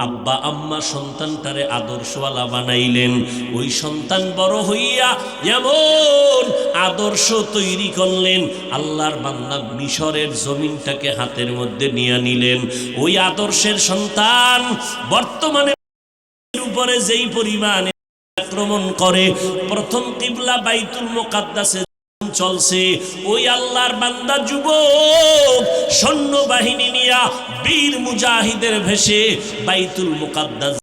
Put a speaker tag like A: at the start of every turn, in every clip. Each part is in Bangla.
A: আব্বা আম্মা সন্তানটারে আদর্শওয়ালা বানাইলেন। ওই সন্তান বড় হইয়া এমন আদর্শ তৈরি করলেন, আল্লাহর বান্দা মিশরের জমিনটাকে হাতের মধ্যে নিয়ে নিলেন। ওই আদর্শের সন্তান বর্তমানে উপরে যেই পরিমাণে আক্রমণ করে, প্রথম কিবলা বাইতুল মুকাদ্দাসে চলছে, ওই আল্লাহর বান্দা যুবক সৈন্যবাহিনী নিয়া বীর মুজাহিদের ভেসে বাইতুল মুকাদ্দাস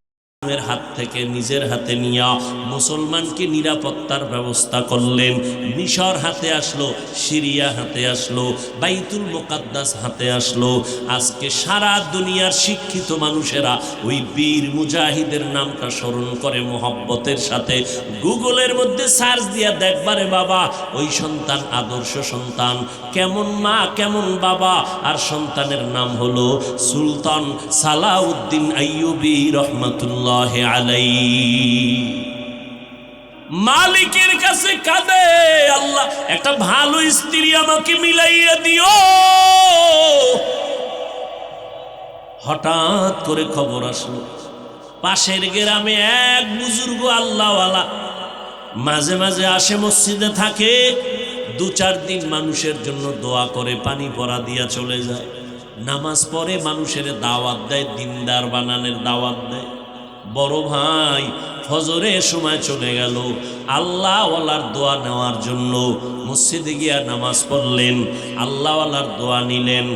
A: হাত থেকে নিজের হাতে নিয়া মুসলমানকে নিরাপত্তার ব্যবস্থা করলেন। মিশর হাতে আসলো, সিরিয়া হাতে আসলো, বাইতুল মুকাদ্দাস হাতে আসলো। আজকে সারা দুনিয়ার শিক্ষিত মানুষেরা ওই বীর মুজাহিদের নামটা স্মরণ করে মোহব্বতের সাথে। গুগলের মধ্যে সার্চ দিয়া দেখবারে বাবা, ওই সন্তান আদর্শ সন্তান, কেমন মা কেমন বাবা। আর সন্তানের নাম হলো সুলতান সালাউদ্দিন আইয়ুবী রহমাতুল্লাহ আলাইহি। মালিকের কাছে কাঁদে, আল্লাহ একটা ভালো স্ত্রী আমাকে মিলাইয়া দিও। হঠাৎ করে খবর আসলো, পাশের গ্রামে এক বুজুর্গ আল্লাহওয়ালা মাঝে মাঝে আসে, মসজিদে থাকে, 2-4 দিন মানুষের জন্য দোয়া করে, পানি পড়া দিয়া চলে যায়। নামাজ পড়ে, মানুষের দাওয়াত দেয়, দিনদার বানানোর দাওয়াত দেয়। বড় ভাই ফজরের সময় চলে গেল আল্লাহওয়ালার দোয়া নেওয়ার জন্য। মসজিদে গিয়া নামাজ পড়লেন, আল্লাহওয়ালার দোয়া নিলেন।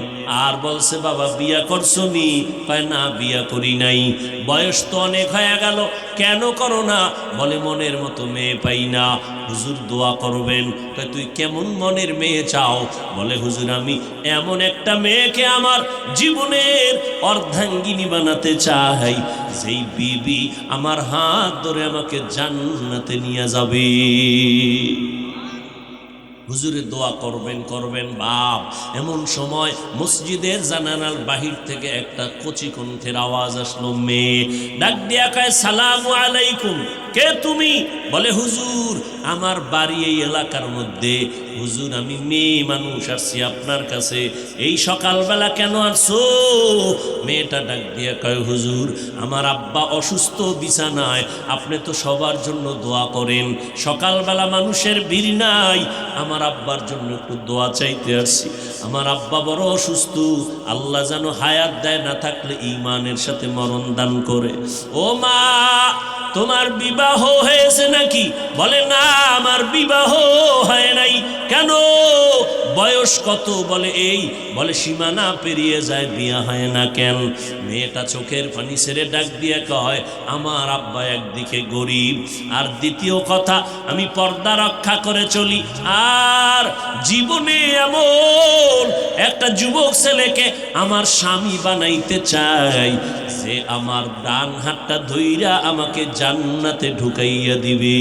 A: আর বলছে, বাবা বিয়া করছো নি? কয় না, বিয়া করি নাই। বয়স তো অনেক হয়ে গেল, কেন করো না? বলে মনের মতো মেয়ে পাই না, হুজুর দোয়া করবেন। কয় তুই কেমন মনের মেয়ে চাও? বলে হুজুর আমি এমন একটা মেয়েকে আমার জীবনের অর্ধাঙ্গিনী বানাতে চাই, যেই বিবি আমার হাত ধরে আমাকে জান্নাতে নিয়ে যাবে। হুজুরে দোয়া করবেন করবেন বাপ। এমন সময় মসজিদের জানালার বাহির থেকে একটা কচি কণ্ঠের আওয়াজ আসলো। মেয়ে ডাক দিয়া কয়, সালামু আলাইকুম। কে তুমি? বলে হুজুর আমার বাড়ি এই এলাকার মধ্যে। হুজুর আমি মেয়ে মানুষ, আসছি আপনার কাছে। এই সকালবেলা কেন আসছো? মেয়েটা ডাক দিয়া কয়, হুজুর আমার আব্বা অসুস্থ, বিছানায়, আপনি তো সবার জন্য দোয়া করেন, সকালবেলা মানুষের ভিড় নাই, আমার আব্বার জন্য একটু দোয়া চাইতে আসছি। আমার আব্বা বড় অসুস্থ, আল্লাহ যেন হায়াত দেয়, না থাকলে ঈমানের সাথে মরণ দান করে। ও মা তোমার বিবাহ হয়েছে নাকি? বলে না আমার বিবাহ হয় নাই। কেন? বয়স কত? বলে এই। বলে সীমানা পেরিয়ে যায়, বিয়া হয় না কেন? মেয়েটা চোখের পানি ছেড়ে ডাক দিয়ে কয়, আমার আব্বা একদিকে গরিব, আর দ্বিতীয় কথা আমি পর্দা রক্ষা করে চলি, আর জীবনে এমন একটা যুবক ছেলেকে আমার স্বামী বানাইতে চাই, যে আমার ডান হাতটা ধইরা আমাকে জান্নাতে ঢুকাইয়া দিবে।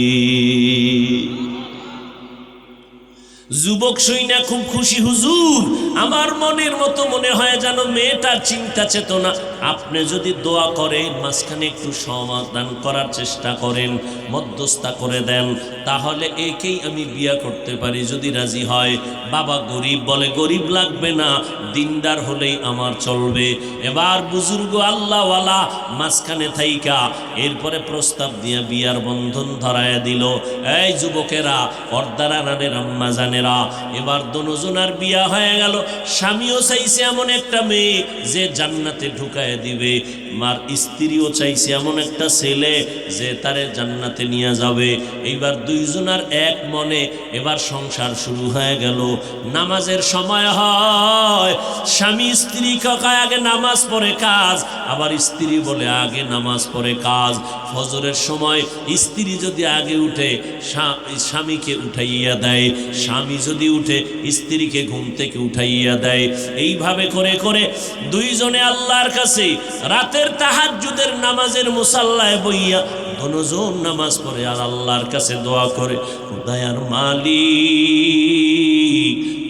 A: যুবক শুইনা খুব খুশি। হুজুর আমার মনের মতো মনে হয় যেন মেয়েটার চিন্তা চেতনা। আপনি যদি দোয়া করেন, মাঝখানে একটু সমাধান করার চেষ্টা করেন, মধ্যস্থতা করে দেন, তাহলে একেই আমি বিয়া করতে পারি যদি রাজি হয়। বাবা গরিব, বলে গরিব লাগবে না, দিনদার হলেই আমার চলবে। এবার বুজুর্গ আল্লাহওয়ালা মাঝখানে থাইকা এরপরে প্রস্তাব দিয়া বিয়ার বন্ধন ধরায়া দিল। এই যুবকেরা, পর্দার আড়ালের আম্মা জানেরা, এবার দুজনার বিয়া হয়ে গেল। স্বামীও চাইছে এমন একটা মেয়ে যে জান্নাতে ঢুকায় দিবে, মার স্ত্রীও চাইছে এমন একটা ছেলে যে তারে জান্নাতে নিয়ে যাবে। এইবার দুইজনার এক মনে এবার সংসার শুরু হয়ে গেল। নামাজের সময় হয়, স্বামী স্ত্রী কয় আগে নামাজ পড়ে কাজ, আবার স্ত্রী বলে আগে নামাজ পড়ে কাজ। ফজরের সময় স্ত্রী যদি আগে উঠে স্বামীকে উঠাইয়া দেয়, স্বামী যদি উঠে স্ত্রীকে ঘুম থেকে উঠাইয়া দেয়। এইভাবে করে করে দুইজনে আল্লাহর কাছে রাতের তাহাজ্জুদের নামাজের মুসাল্লায় বইয়া দুজন নামাজ পড়ে আর আল্লাহর কাছে দোয়া করে, দয়ার মালিক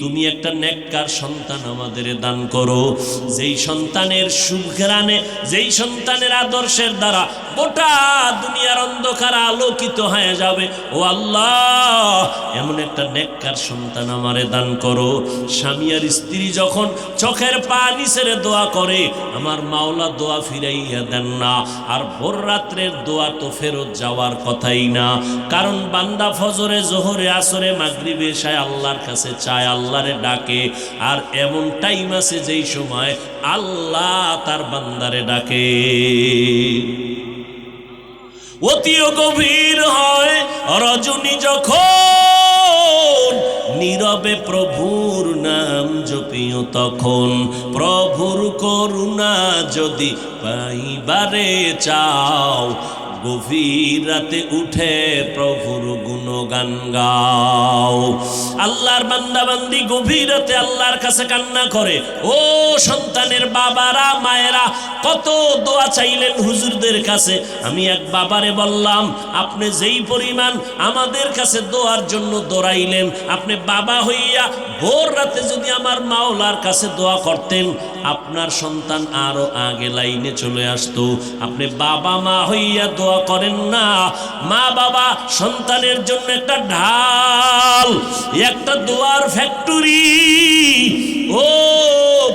A: তুমি একটা নেককার সন্তান আমাদের দান করো, যেই সন্তানের সুঘ্রাণে, যেই সন্তানের আদর্শের দ্বারা গোটা দুনিয়ার অন্ধকার আলোকিত হয়ে যাবে। ও আল্লাহ, এমন একটা নেককার সন্তান আমারে দান করো। স্বামী আর স্ত্রী যখন চোখের পানি ছেড়ে দোয়া করে, আমার মাওলা দোয়া ফিরাইয়া দেন না। আর ভোর রাত্রের দোয়া তো ফেরত যাওয়ার কথাই না, কারণ বান্দা ফজরে, জোহরে, আসরে, মাগরিবে, এশায় আল্লাহর কাছে চায়, আল্লাহরে ডাকে। আর এমন টাইম আছে যেই সময় আল্লাহ তার বান্দারে ডাকে। অতিও গভীর হয় রজনী যখন, নীরবে প্রভুর নাম জপিও তখন। প্রভুর করুণা যদি পাইবারে চাও, গভীর রাতে উঠে প্রভুর গুণগান গাও। আল্লাহর বান্দা বান্দি গভীর রাতে আল্লাহর কাছে কান্না করে। ও সন্তানের বাবারা, মায়েরা, কত দোয়া চাইলেন হুজুরদের কাছে। আমি এক বাবারে বললাম, আপনি যেই পরিমাণ আমাদের কাছে দোয়ার জন্য দৌড়াইলেন, আপনি বাবা হইয়া ভোর রাতে যদি আমার মাওলার কাছে দোয়া করতেন, আপনার সন্তান আরো আগে লাইনে চলে আসতো। আপনি বাবা মা হইয়া দোয়া করেন না। মা বাবা সন্তানের জন্য একটা ঢাল, একটা দোয়ার ফ্যাক্টরি। ও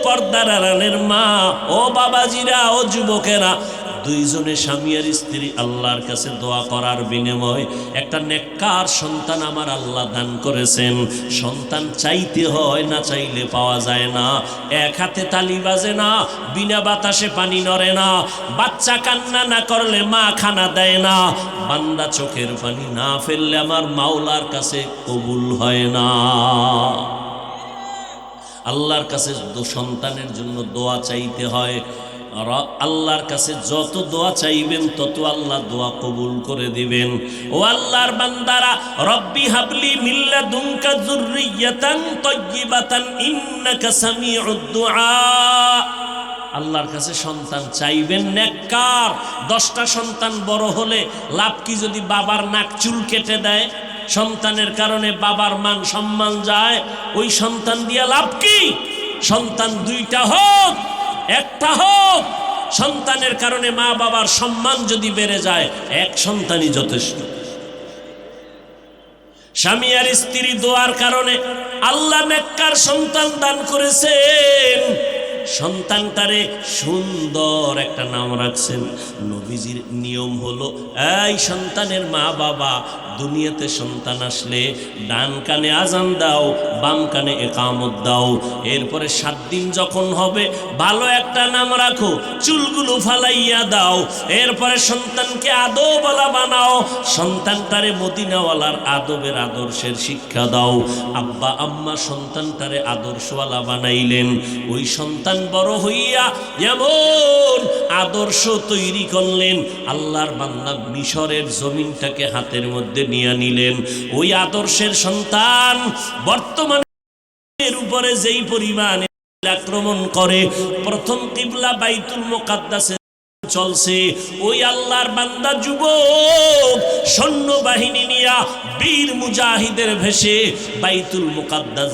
A: পর্দার আড়ালের মা, ও বাবাজিরা, ও যুবকেরা, দুইজনে স্বামী আর স্ত্রী আল্লাহর কাছে দোয়া করার বিনিময় একটা নেককার সন্তান আমার আল্লাহ দান করেছেন। সন্তান চাইতে হয়, না চাইলে পাওয়া যায় না। এক হাতে তালি বাজে না, বিনা বাতাসে পানি নড়ে না। বাচ্চা কান্না না করলে মা খানা দেয় না। বান্দা চোখের পানি না ফেললে আমার মাওলার কাছে কবুল হয় না। আল্লাহর কাছে সন্তানের জন্য দোয়া চাইতে হয়। আর আল্লাহর কাছে যত দোয়া চাইবেন তত আল্লাহ দোয়া কবুল করে দিবেন। ও আল্লাহর বান্দারা, রব্বি হাবলি মিন লাদুনকা যুররিয়াতান তাইয়্যিবাতান ইন্নাকা সামিউদ দুআ। আল্লাহর কাছে সন্তান চাইবেন নেককার। 10টা সন্তান বড় হলে লাভ কি যদি বাবার নাক চুল কেটে দেয়? সন্তানের কারণে বাবার মান সম্মান যায়, ওই সন্তান দিয়া লাভ কি? সন্তান 2টা হোক, 1টা হোক, সন্তানের কারণে মা বাবার সম্মান যদি বেড়ে যায়, 1 সন্তানই যথেষ্ট। স্বামী আর স্ত্রী দোয়ার কারণে আল্লাহ নেককার সন্তান দান করেছেন। সন্তানটারে সুন্দর একটা নাম রাখছেন। নবীজির নিয়ম হলো, এই সন্তানের মা বাবা, দুনিয়াতে সন্তান আসলে ডান কানে আজান দাও, বাম কানে একামত দাও। এরপরে 7 দিন যখন হবে ভালো একটা নাম রাখো, চুলগুলো ফালাইয়া দাও। এরপরে সন্তানকে আদবওয়ালা বানাও, সন্তানটারে মদিনাওয়ালার আদবের আদর্শের শিক্ষা দাও। আব্বা আম্মা সন্তানটারে আদর্শওয়ালা বানাইলেন। ওই সন্তান বড় হইয়া এমন আদর্শ তৈরি করলেন, আল্লাহর বান্দা মিশরের জমিনটাকে হাতের মধ্যে নিয়ে নিলেন। ওই আদর্শের সন্তান বর্তমানের উপরে যেই পরিমাণে আক্রমণ করে, প্রথম কিবলা বাইতুল মুকাদ্দাসে চলছে। ওই আল্লাহর বান্দা যুবক সৈন্যবাহিনী নিয়া বীর মুজাহিদের ভেসে বাইতুল মুকাদ্দাস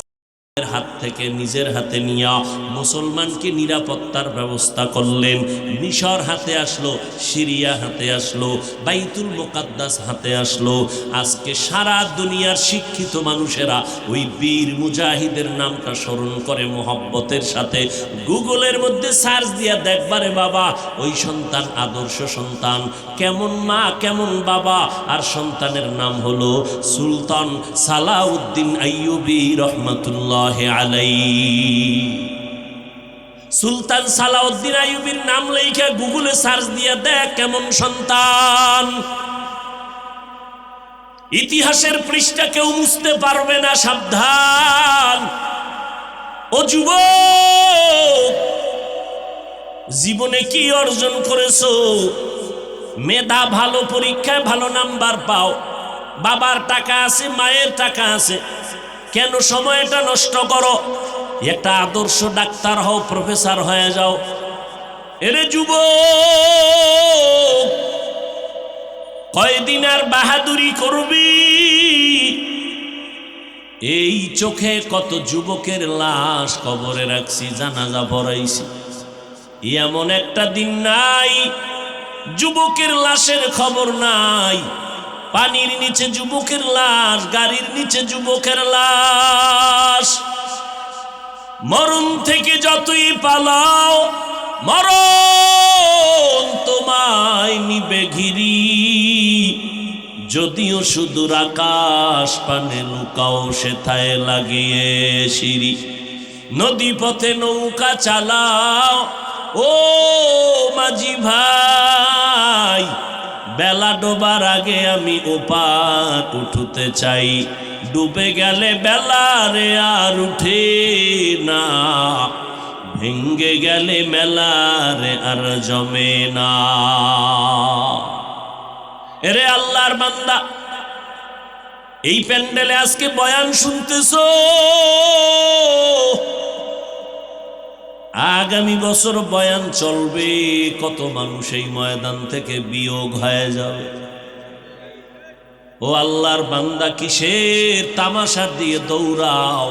A: হাত থেকে নিজের হাতে নিয়া মুসলমানকে নিরাপত্তার ব্যবস্থা করলেন। মিশর হাতে আসলো, সিরিয়া হাতে আসলো, বাইতুল মুকাদ্দাস হাতে আসলো। আজকে সারা দুনিয়ার শিক্ষিত মানুষেরা ওই বীর মুজাহিদের নামটা স্মরণ করে মোহব্বতের সাথে। গুগলের মধ্যে সার্চ দিয়া দেখবারে বাবা, ওই সন্তান আদর্শ সন্তান, কেমন মা কেমন বাবা। আর সন্তানের নাম হলো সুলতান সালাউদ্দিন আইয়ুবী রহমাতুল্লাহ আলাইহি। সুলতান সালাউদ্দিন আইয়ুবীর নাম লেখা গুগলে সার্চ দিয়ে দেখ কেমন সন্তান। ইতিহাসের পৃষ্ঠা কেউ মুছতে পারবে না, সাবধান। ও যুবক, জীবনে কি অর্জন করেছো? মেধা ভালো, পরীক্ষায় ভালো নাম্বার পাও, বাবার টাকা আছে, মায়ের টাকা আছে, কেন সময়টা নষ্ট করো? একটা আদর্শ ডাক্তার হও, প্রফেসর হয়ে যাও। এরে যুবক, কয়দিন আর বাহাদুরি করবি? এই চোখে কত যুবকের লাশ কবরে রাখছি, জানাজা পড়াইছি। এমন একটা দিন নাই যুবকের লাশের খবর নাই। পানির নিচে যুবকের লাশ, গাড়ির নিচে যুবকের লাশ। মরণ থেকে যতই পালাও মরণ তোমায় নিবে ঘিরি। যদিও সুদূর আকাশ পানে লুকাও সেথায় লাগিয়ে সিঁড়ি। নদী পথে নৌকা চালাও ও মাঝি ভাই, বেলা ডোবার আগে আমি ওপার উঠতে চাই। ডুবে গেলে বেলা রে আর উঠে না, ভেঙ্গে গেলে মেলা রে আর জমে না। এরে আল্লাহর বান্দা, এই প্যান্ডেলে আজকে বয়ান শুনতেছো, আগামী বছর বয়ান চলবে, কত মানুষ এই ময়দান থেকে বিয়োগ হয়ে যাবে। ও আল্লাহর বান্দা, কিসের তামাশা দিয়ে দৌড়াও?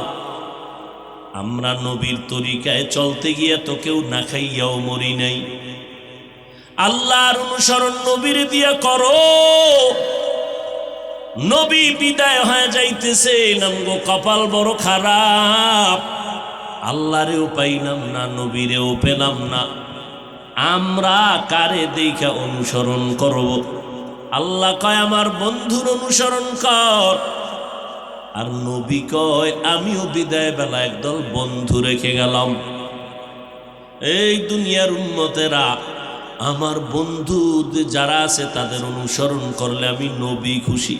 A: আমরা নবীর তরিকায় চলতে গিয়ে তো কেউ না খাইয়াও মরি নাই। আল্লাহর অনুসরণ নবীর দিয়ে করো। নবী বিদায় হয়ে যাইতেছে, নামগো কপাল বড় খারাপ। আল্লাহরেও পাইলাম না, নবীরেও পেলাম না। আমরা কারে দেখা অনুসরণ করব? আল্লাহ কয় আমার বন্ধুর অনুসরণ কর, আর নবী কয় আমিও বিদায় বেলা একদল বন্ধু রেখে গেলাম। এই দুনিয়ার উম্মতেরা, আমার বন্ধু যারা আছে তাদের অনুসরণ করলে আমি নবী খুশি,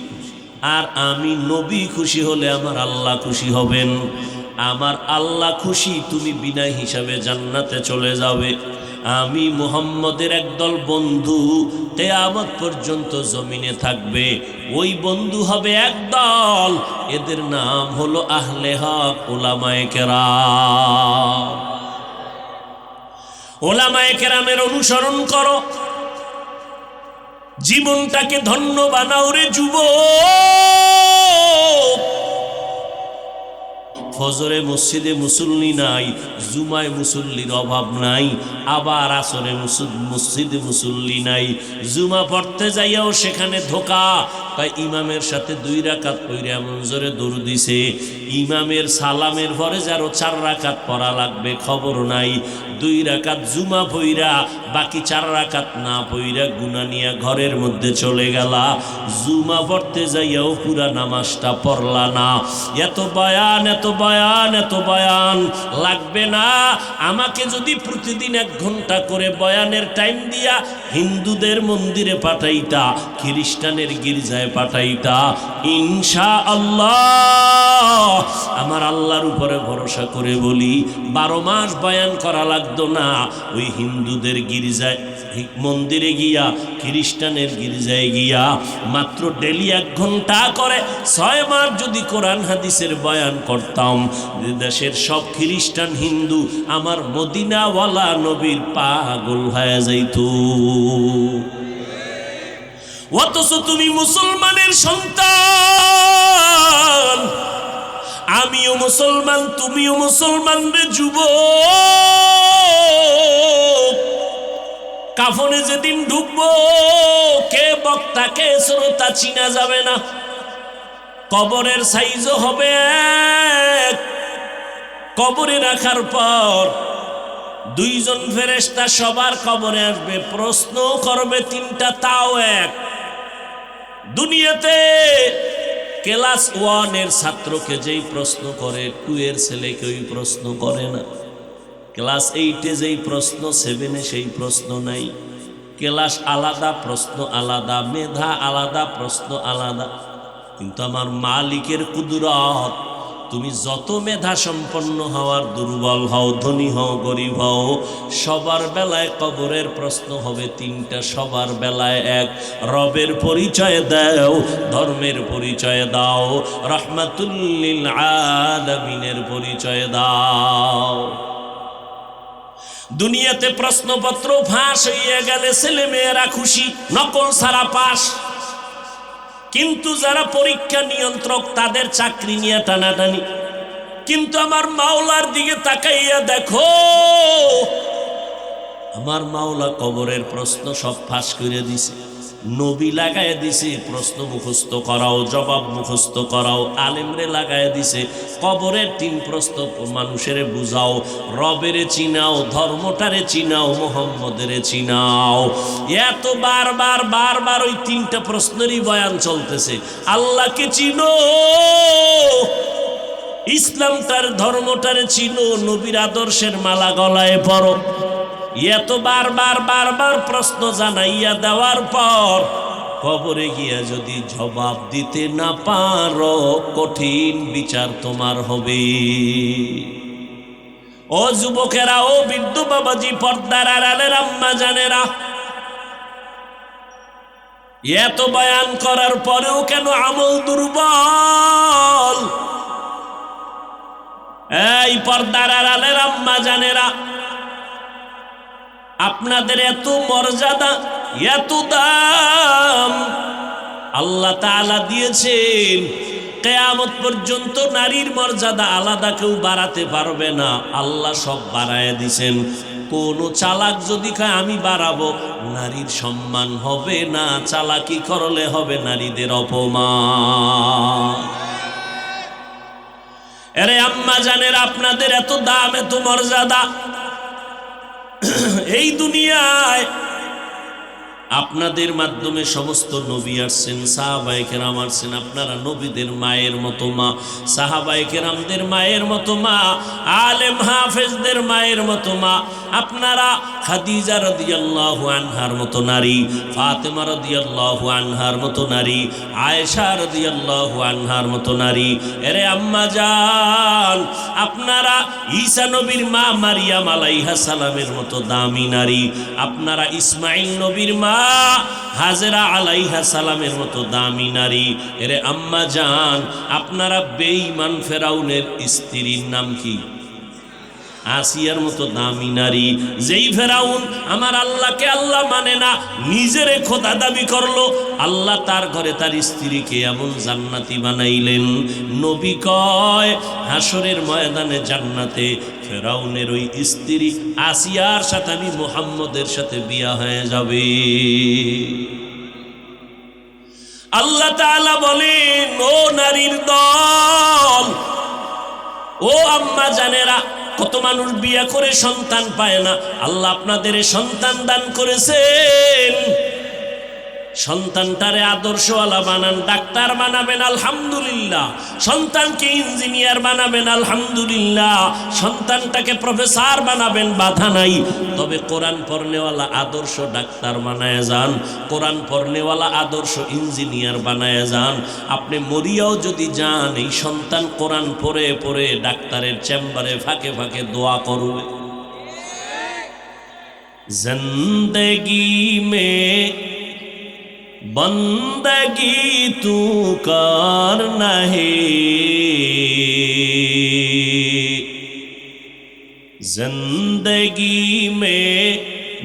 A: আর আমি নবী খুশি হলে আমার আল্লাহ খুশি হবেন। আমার আল্লাহ খুশি, তুমি বিনা হিসাবে জান্নাতে চলে যাবে। আমি মুহাম্মদের একদল বন্ধু কিয়ামত পর্যন্ত জমিনে থাকবে। ওই বন্ধু হবে একদল, এদের নাম হলো আহলে হক, উলামায়ে কেরাম। উলামায়ে কেরামের অনুসরণ করো, জীবনটাকে ধন্য বানাও রে যুবক। ফজরে মসজিদে মুসল্লি নাই, জুমায় মুসল্লির অভাব নাই, আবার আসরে মসজিদে মুসল্লি নাই। জুমা পড়তে যাইয়াও সেখানে ধোকা। তাই ইমামের সাথে 2 রাকাত পড়ে এমন জোরে দৌড় দিছে, ইমামের সালামের পরে যারো 4 রাকাত পড়া লাগবে খবর নাই। 2 রাকাত জুমা পইরা বাকি 4 রাকাত না পইরা গুনাহ নিয়ে ঘরের মধ্যে চলে গেলা। জুমা পড়তে যাইয়াও পুরা নামাজটা পড়লা না। এত বয়ান, এত বয়ান, এত বয়ান লাগবে না। আমাকে যদি প্রতিদিন 1 ঘন্টা করে বয়ানের টাইম দিয়া হিন্দুদের মন্দিরে পাঠাইতা, খ্রিস্টানের গির্জায় পাঠাইতা, ইনশাআল্লাহ আমার আল্লাহর উপরে ভরসা করে বলি 12 মাস বয়ান করা লাগতো না। ওই হিন্দুদের গির্জায় মন্দিরে গিয়া, খ্রিস্টানের গির্জায় গিয়া মাত্র ডেলি 1 ঘন্টা করে 6 মাস যদি কোরআন হাদিসের বয়ান করতাম, দেশের সব খ্রিস্টান হিন্দু আমার মদিনাওয়ালা নবীর পাগল হয়ে যাইত। অথচ তুমি মুসলমানের সন্তান, আমিও মুসলমান, তুমিও মুসলমান রে যুবক। কাফনে যেদিন ঢুকবো, কে বক্তা কে শ্রোতা চিনা যাবে না। কবরের সাইজও হবে এক। কবরে রাখার পর 2 জন ফেরেশতা সবার কবরে আসবে, প্রশ্ন করবে 3টা, তাও এক। দুনিয়াতে ক্লাস 1 এর ছাত্রকে যেই প্রশ্ন করে 2 এর ছেলেকে ওই প্রশ্ন করে না। ক্লাস 8 এ যেই প্রশ্ন 7 এ সেই প্রশ্ন নাই। ক্লাস আলাদা, প্রশ্ন আলাদা, মেধা আলাদা, প্রশ্ন আলাদা। কিন্তু আমার মালিকের কুদরত, তুমি যত মেধা সম্পন্ন হওয়ার দুর্বল হও, ধনী হও, গরিব হও, সবার বেলায় কবরের প্রশ্ন হবে 3টা, সবার বেলায় এক। রবের পরিচয় দাও, ধর্মের পরিচয় দাও, রাহমাতুল লিল আলামিনের পরিচয় দাও। দুনিয়াতে প্রশ্নপত্র ফাঁস হইয়া গেলে ছেলে মেয়েরা খুশি, নকল ছাড়া পাস। কিন্তু যারা পরীক্ষা নিয়ন্ত্রক তাদের চাকরি নিয়ে টানাটানি। কিন্তু আমার মাওলার দিকে তাকাইয়া দেখো, আমার মাওলা কবরের প্রশ্ন সব ফাঁস করে দিছে, নবী লাগায় দিছে প্রশ্ন মুখস্থ করাও, জবাব মুখস্থ করাও, আলেমরে লাগায় দিছে কবরের 3 প্রশ্ন মানুষের বুঝাও, রবেরে চিনাও, ধর্মটারে চিনাও, মোহাম্মদেরে চিনাও। এত বারবার বারবার ওই 3টা প্রশ্নেরই বয়ান চলতেছে। আল্লাহকে চিনো, ইসলামটার ধর্মটারে চিনো, নবীর আদর্শের মালা গলায় পরো। এত বারবার বারবার প্রশ্ন জানাইয়া দেওয়ার পর কবরে গিয়া যদি জবাব দিতে না পারো, কঠিন বিচার তোমার হবে। ও যুবকেরা, ও বৃদ্ধ বাবাজি, পর্দার আড়ালের আম্মা জানেরা, এত বয়ান করার পরেও কেন আমল দুর্বল? এই পর্দার আড়ালের আম্মা জানেরা, আপনাদের এত মর্যাদা, এত দাম আল্লাহ তাআলা দিয়েছেন, কিয়ামত পর্যন্ত নারীর মর্যাদা আলাদা কেউ বাড়াতে পারবে না, আল্লাহ সব বাড়ায় দিয়েছেন। কোন চালাক যদি কয় আমি বাড়াবো, নারীর সম্মান হবে না, চালাকি করলে হবে নারীদের অপমান। আরে আম্মা জানের, আপনাদের এত দাম, এত মর্যাদা, এই দুনিয়ায় আপনাদের মাধ্যমে সমস্ত নবী আসছেন, সাহাবায়ে কেরাম আসছেন, আপনারা নবীদের মায়ের মতো মা, সাহাবায়ে কেরামদের মায়ের মতো মা, আলেম হাফেজদের মায়ের মতো মা। আপনারা খাদিজা রাদিয়াল্লাহু আনহার মতো নারী, ফাতেমা রাদিয়াল্লাহু আনহার মতো নারী, আয়েশা রাদিয়াল্লাহু আনহার মতো নারী। এরে আম্মা জান, আপনারা ঈসা নবীর মা মারিয়াম আলাইহিস সালামের মতো দামি নারী, আপনারা ইসমাঈল নবীর মা হাজেরা আলাইহিস সালামের মতো দামি নারী। এরে আম্মা জান, আপনারা বেঈমান ফেরাউনের স্ত্রীর নাম কি? আসিয়ার মতো দামি নারী। যেই ফেরাউন আমার আল্লাহকে আল্লাহ মানে না, নিজেরে খোদা দাবি করলো, আল্লাহ তার ঘরে তার স্ত্রীকে এমন জান্নাতি বানাইলেন, নবী কয় হাসরের ময়দানে জান্নাতে ফেরাউনের ওই স্ত্রী আসিয়ার সাথে আমি মুহাম্মদের সাথে বিয়া হয়ে যাবে। আল্লাহ তাআলা বলেন, ও নারীর দল, ও আম্মা জানেরা, কত মানুষ বিয়ে করে সন্তান পায় না, আল্লাহ আপনাদের সন্তান দান করেছেন, সন্তানটারে আদর্শওয়ালা বানান, ডাক্তার বানাবেন আলহামদুলিল্লাহ, সন্তানকে ইঞ্জিনিয়ার বানাবেন আলহামদুলিল্লাহ, সন্তানটাকে প্রফেসর বানাবেন, বাধা নাই। তবে কোরআন পড়নেওয়ালা আদর্শ ডাক্তার বানায় যান, কোরআন পড়নেওয়ালা আদর্শ ইঞ্জিনিয়ার বানায় যান। আপনি মরিয়াও যদি যান, এই সন্তান কোরআন পড়ে পড়ে ডাক্তারের চেম্বারে ফাঁকে ফাঁকে দোয়া করবে। জিন্দেগি মে बंदगी तू करना है, जिंदगी में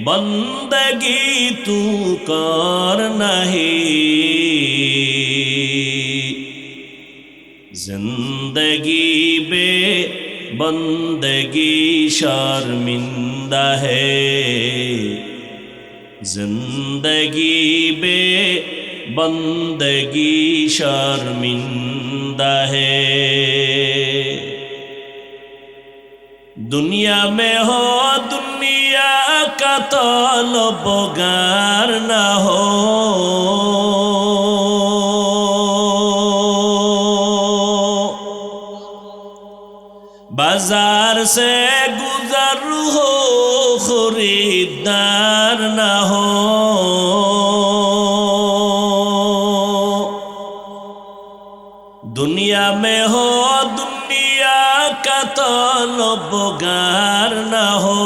A: बंदगी तू करना है, जिंदगी बे बंदगी शर्मिंदा है, जिंदगी बे बंदगी शर्मिंदा है। दुनिया में हो दुनिया का तलबगार न हो, बाजार से गुजर हो खरीदार न हो, दुनिया में हो दुनिया का तलबगार न हो,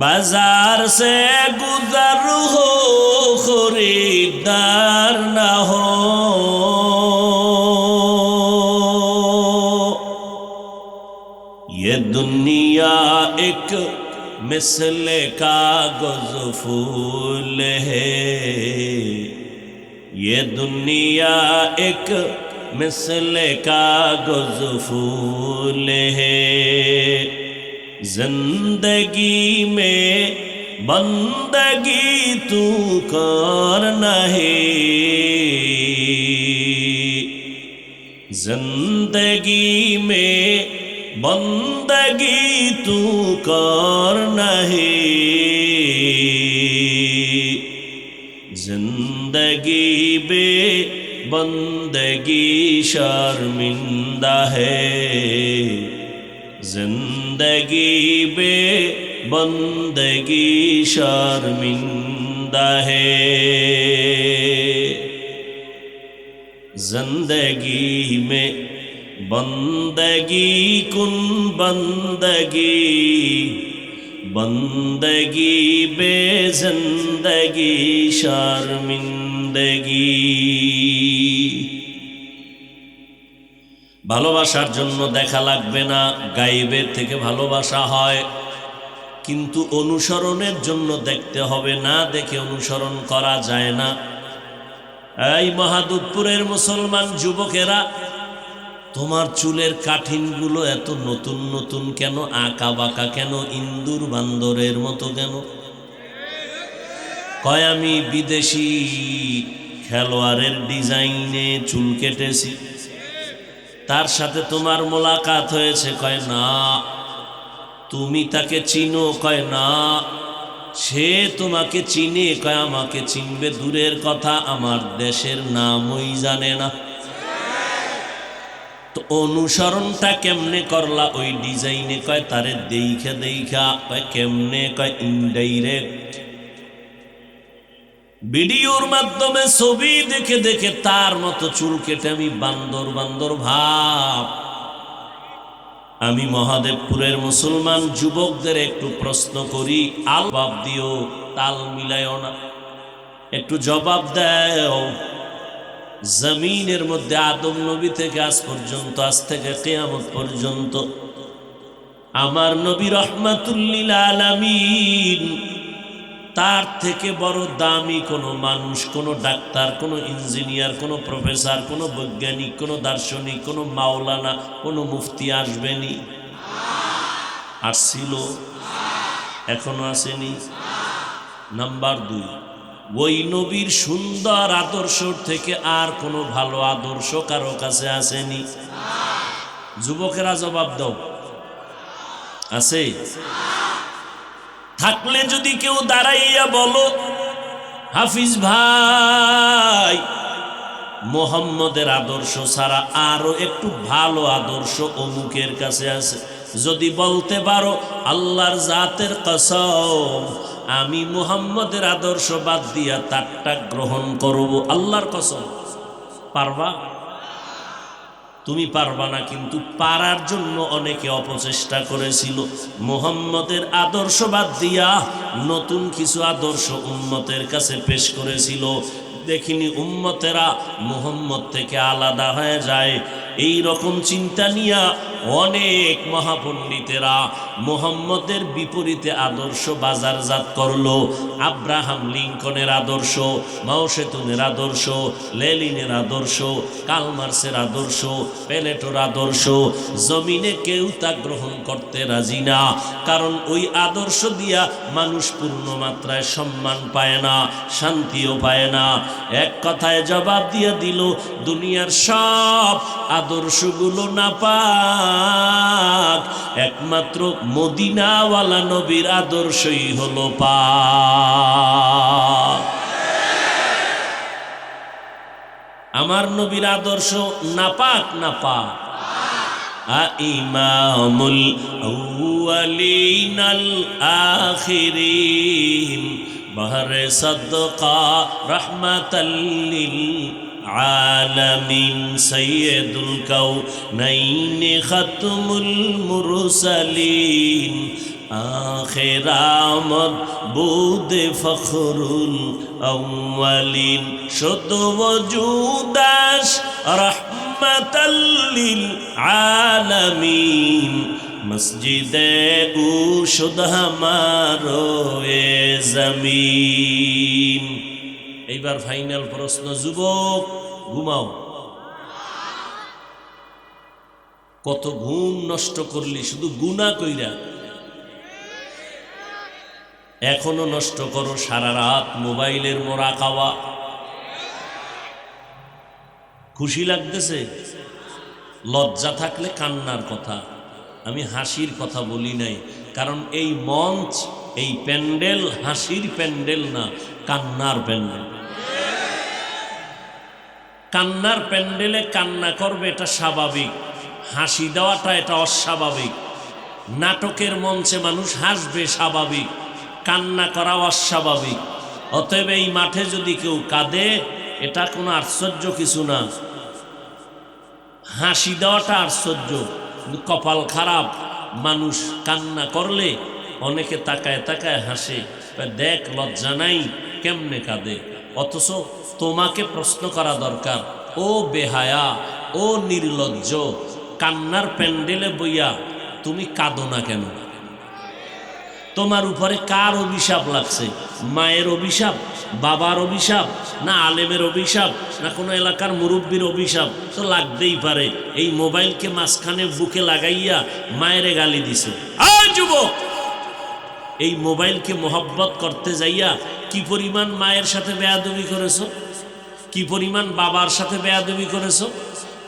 A: बाजार से गुजर हो खरीदार न हो, ये दुनिया एक मिसले कागज फूल है, ये दुनिया एक मिसले कागज फूल है जिंदगी में बंदगी तू करना है जिंदगी में बंदगी तू करना है जिंदगी बे बंदगी शर्मिंदा है जिंदगी बे बंदगी शर्मिंदा है जिंदगी में बंदगी कुन बंदगी बंदगी बे जिंदगी शर्मिंदगी ভালোবাসার জন্য দেখা লাগবে না গায়েবের থেকে ভালোবাসা হয় কিন্তু অনুসরণের জন্য দেখতে হবে না দেখে অনুসরণ করা যায় না এই মহাদুধপুরের মুসলমান যুবকেরা তোমার চুলের কাঠিনগুলো এত নতুন নতুন কেন আঁকা বাঁকা কেন ইন্দুর বান্দরের মতো কেন কয় আমি বিদেশি খেলোয়াড়ের ডিজাইনে চুল কেটেছি তার সাথে তোমার মোলাকাত হয়েছে কয় না তুমি তাকে চিনো কয় না সে তোমাকে চিনে কয় আমাকে চিনবে দূরের কথা আমার দেশের নামই জানে না তো অনুসরণটা কেমনে করলা ওই ডিজাইনে কয় তারে দেখা দেখা কয় কেমনে কয় ইনডাইরেক্ট ভিডিওর মাধ্যমে ছবি দেখে দেখে তার মতো চুল কেটে আমি বান্দর বান্দর ভাব আমি মহাদেবপুরের মুসলমান যুবকদের একটু প্রশ্ন করি আলবাব দিও তাল মিলায়ও না একটু জবাব দাও জমিনের মধ্যে আদম নবী থেকে আজ পর্যন্ত আজ থেকে কিয়ামত পর্যন্ত আমার নবী রহমাতুল্লিল আলামিন তার থেকে বড় দামি কোনো মানুষ কোনো ডাক্তার কোনো ইঞ্জিনিয়ার কোনো প্রফেসর কোনো বৈজ্ঞানিক কোনো দার্শনিক কোনো মাওলানা কোনো মুফতি আসবেনি আসছিল এখনো আসেনি নাম্বার 2 ওই নবীর সুন্দর আদর্শ থেকে আর কোনো ভালো আদর্শ কারো কাছে আসেনি যুবকেরা জবাব দাও আছে থাকলে যদি কেউ দাঁড়াইয়া বলো হাফিজ ভাই মুহাম্মদের আদর্শ ছাড়া আরো একটু ভালো আদর্শ অমুকের কাছে আছে যদি বলতে পারো আল্লাহর জাতের কসম আমি মুহাম্মদের আদর্শ বাদ দিয়া তারটা গ্রহণ করব আল্লাহর কসম পারবা তুমি পারবা না কিন্তু পারার জন্য অনেকে অপচেষ্টা করেছিল মুহাম্মদের আদর্শ বাদ দিয়া নতুন কিছু আদর্শ উম্মতের কাছে পেশ করেছিল দেখিনি উম্মতেরা মুহাম্মদ থেকে আলাদা হয়ে যায় এই রকম চিন্তা নিয়ে অনেক মহাপণ্ডিতেরা মুহাম্মদের বিপরীতে আদর্শ বাজারজাত করলো আব্রাহাম লিঙ্কনের আদর্শ মাও সেতুনের আদর্শ লেনিনের আদর্শ কার্ল মার্ক্সের আদর্শ প্লেটোর আদর্শ জমিনে কেউ তা গ্রহণ করতে রাজি না কারণ ওই আদর্শ দিয়া মানুষ পূর্ণ মাত্রায় সম্মান পায় না শান্তিও পায় না এক কথায় জবাব দিয়ে দিল দুনিয়ার সব আদর্শগুলো নাপাক একমাত্র মদিনাওয়ালা নবীর আদর্শই হলো পাক আমার নবীর আদর্শ নাপাক নাপাক ইমামুল আউয়ালিন আল আখিরিন বহরে সদকা রহমাতাল লিল আলামিন সাইয়্যিদুল কাউনাইন খাতমুল মুরসালিন আখির আমদ বুদ ফখরুল আউয়ালিন শুদ্ধ ওজুদাস রহমাতাল লিল আলামিন মসজিদে উশুদ হামারো এ জমিন এইবার ফাইনাল প্রশ্ন যুবক ঘুমাও কত ঘুম নষ্ট করলি শুধু গুনাহ কইরা, এখনো নষ্ট করো সারা রাত মোবাইলের মোরাকাবা। খুশি লাগতেছে? লজ্জা থাকলে কান্নার কথা, আমি হাসির কথা বলি নাই, কারণ এই মঞ্চ, এই প্যান্ডেল হাসির প্যান্ডেল না, কান্নার প্যান্ডেল। কান্নার প্যান্ডেলে কান্না করবে এটা স্বাভাবিক, হাসি দেওয়াটা এটা অস্বাভাবিক। নাটকের মঞ্চে মানুষ হাসবে স্বাভাবিক, কান্না করা অস্বাভাবিক। অতএব এই মাঠে যদি কেউ কাঁদে এটা কোনো আশ্চর্য কিছু না, হাসি দেওয়াটা আশ্চর্য। কপাল খারাপ, মানুষ কান্না করলে অনেকে তাকায় তাকায় হাসে, দেখ লজ্জা নাই কেমনে কাঁদে। অথচ তোমাকে প্রশ্ন করা দরকার, ও বেহায়া, ও নির্লজ্জ, কান্নার প্যান্ডেলে বইয়া তুমি কাঁদো না কেন? তোমার উপরে কার অভিশাপ লাগছে? মায়ের অভিশাপ, বাবার অভিশাপ, না আলেমের অভিশাপ, না কোনো এলাকার মুরব্বীর অভিশাপ? তো লাগতেই পারে। এই মোবাইলকে মাঝখানে বুকে লাগাইয়া মায়েরে গালি দিছে। আয় যুবক, এই মোবাইলকে মোহব্বত করতে যাইয়া কি পরিমাণ মায়ের সাথে বেয়াদবি করেছো, কি পরিমাণ বাবার সাথে বেয়াদবি করেছো,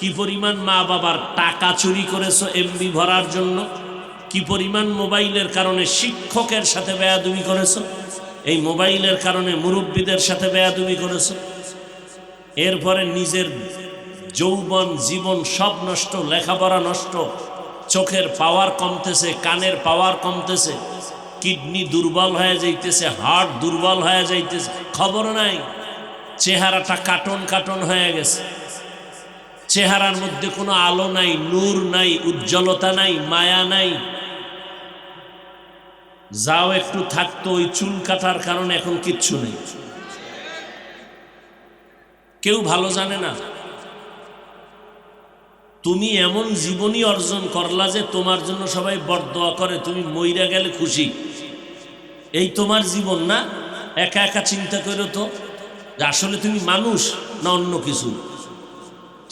A: কি পরিমাণ মা বাবার টাকা চুরি করেছো এমবি ভরার জন্য, কি পরিমাণ মোবাইলের কারণে শিক্ষকের সাথে বেয়াদবি করেছো, এই মোবাইলের কারণে মুরব্বীদের সাথে বেয়াদবি করেছো। এরপরে নিজের যৌবন জীবন সব নষ্ট, লেখাপড়া নষ্ট, চোখের পাওয়ার কমতেছে, কানের পাওয়ার কমতেছে, কিডনি দুর্বল হয়ে যাইতেছে, হার্ট দুর্বল হয়ে যাইতেছে, খবর নাই। চেহারাটা কাটন কাটন হয়ে গেছে, চেহারার মধ্যে কোনো আলো নাই, নূর নাই, উজ্জ্বলতা নাই, মায়া নাই। যাও একটু থাকতো, ওই চুল কাটার কারণে এখন কিচ্ছু নেই, কেউ ভালো জানে না। তুমি এমন জীবনী অর্জন করলা যে তোমার জন্য সবাই বরদোয়া করে, তুমি মইরা গেলে খুশি। এই তোমার জীবন না? একা একা চিন্তা করো তো যে আসলে তুমি মানুষ না অন্য কিছু।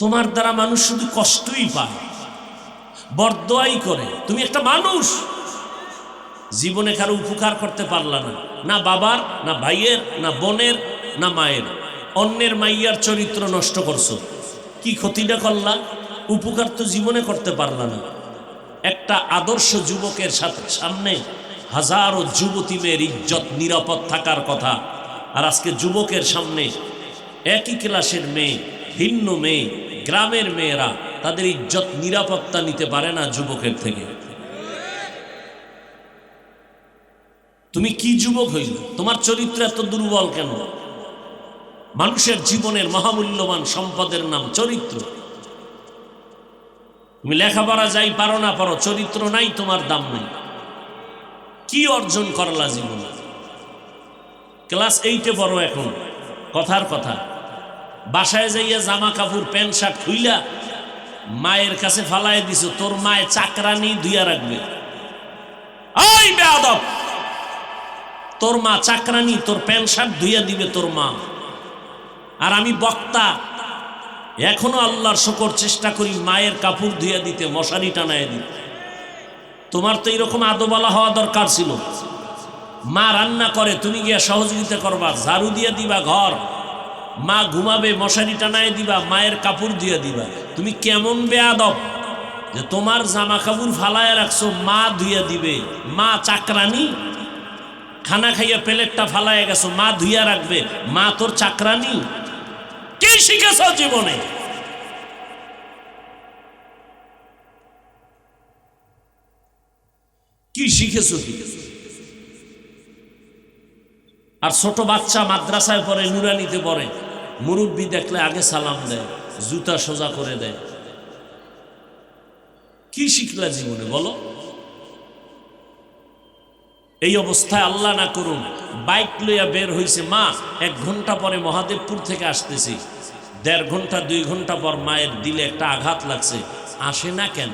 A: তোমার দ্বারা মানুষ শুধু কষ্টই পায়, বরদোয়াই করে। তুমি একটা মানুষ, জীবনে কারো উপকার করতে পারলা না, না বাবার, না ভাইয়ের, না বোনের, না মায়ের। অন্যের মাইয়ার চরিত্র নষ্ট করছো, কি ক্ষতিটা করলা? উপকার তো জীবনে করতে পারলা না। একটা আদর্শ যুবকের সামনে হাজারো যুবতী মেয়ের ইজ্জত নিরাপদ থাকার কথা, আর আজকে যুবকের সামনে একই ক্লাসের মেয়ে, ভিন্ন মেয়ে, গ্রামের মেয়েরা তাদের ইজ্জত নিরাপত্তা নিতে পারে না যুবকের থেকে। তুমি কি যুবক হইল? তোমার চরিত্র এত দুর্বল কেন? মানুষের জীবনের মহামূল্যবান সম্পদের নাম চরিত্র। তুমি লেখাপড়া যাই পারো না পারো, চরিত্র নাই, তোমার দাম নেই। কি অর্জন করলা জীবনে? ক্লাস 8-এ পড়ো এখন, কথার কথা। বাসায় যাইয়া জামা কাপড় প্যান্ট শার্ট খুইলা মায়ের কাছে ফালাই দিছো, তোর মায়ে চাকরানি ধুইয়া রাখবে। ওই বেয়াদব, তোর মা চাকরানি, তোর প্যান্ট শার্ট ধুইয়া দিবে তোর মা। আর আমি বক্তা, এখনো আল্লাহর শুকর চেষ্টা করি মায়ের কাপড় ধুইয়া দিতে, মশারি টানায় দিতে। তোমার তো এইরকম আদোবালা হওয়া দরকার ছিল। মা রান্না করে, তুমি গিয়া সহযোগিতা করবা, ঝাড়ু দিয়া দিবা ঘর, মা ঘুমাবে, মশারি টানায় দিবা, মায়ের কাপড় ধুইয়া দিবা। তুমি কেমন বেয়াদব যে তোমার জামা কাপড় ফালায় রাখছো, মা ধুইয়া দিবে। মা চাকরানি, খানা খাইয়া প্লেটটা ফালায় গেছো, মা ধুইয়া রাখবে, মা তোর চাকরানি। কি শিখেছ জীবনে? কি শিখেছো? আর ছোট বাচ্চা মাদ্রাসায় পড়ে, নুরানিতে পড়ে, মুরব্বী দেখলে আগে সালাম দেয়, জুতা সোজা করে দেয়। কি শিখলা জীবনে বলো? এই অবস্থায় আল্লাহ না করুন বাইক লইয়া বের হইছে, মা 1 ঘন্টা পরে মহাদেবপুর থেকে আসতেছি, 1.5 ঘন্টা 2 ঘন্টা পর মায়ের দিলে একটা আঘাত লাগছে, আসে না কেন?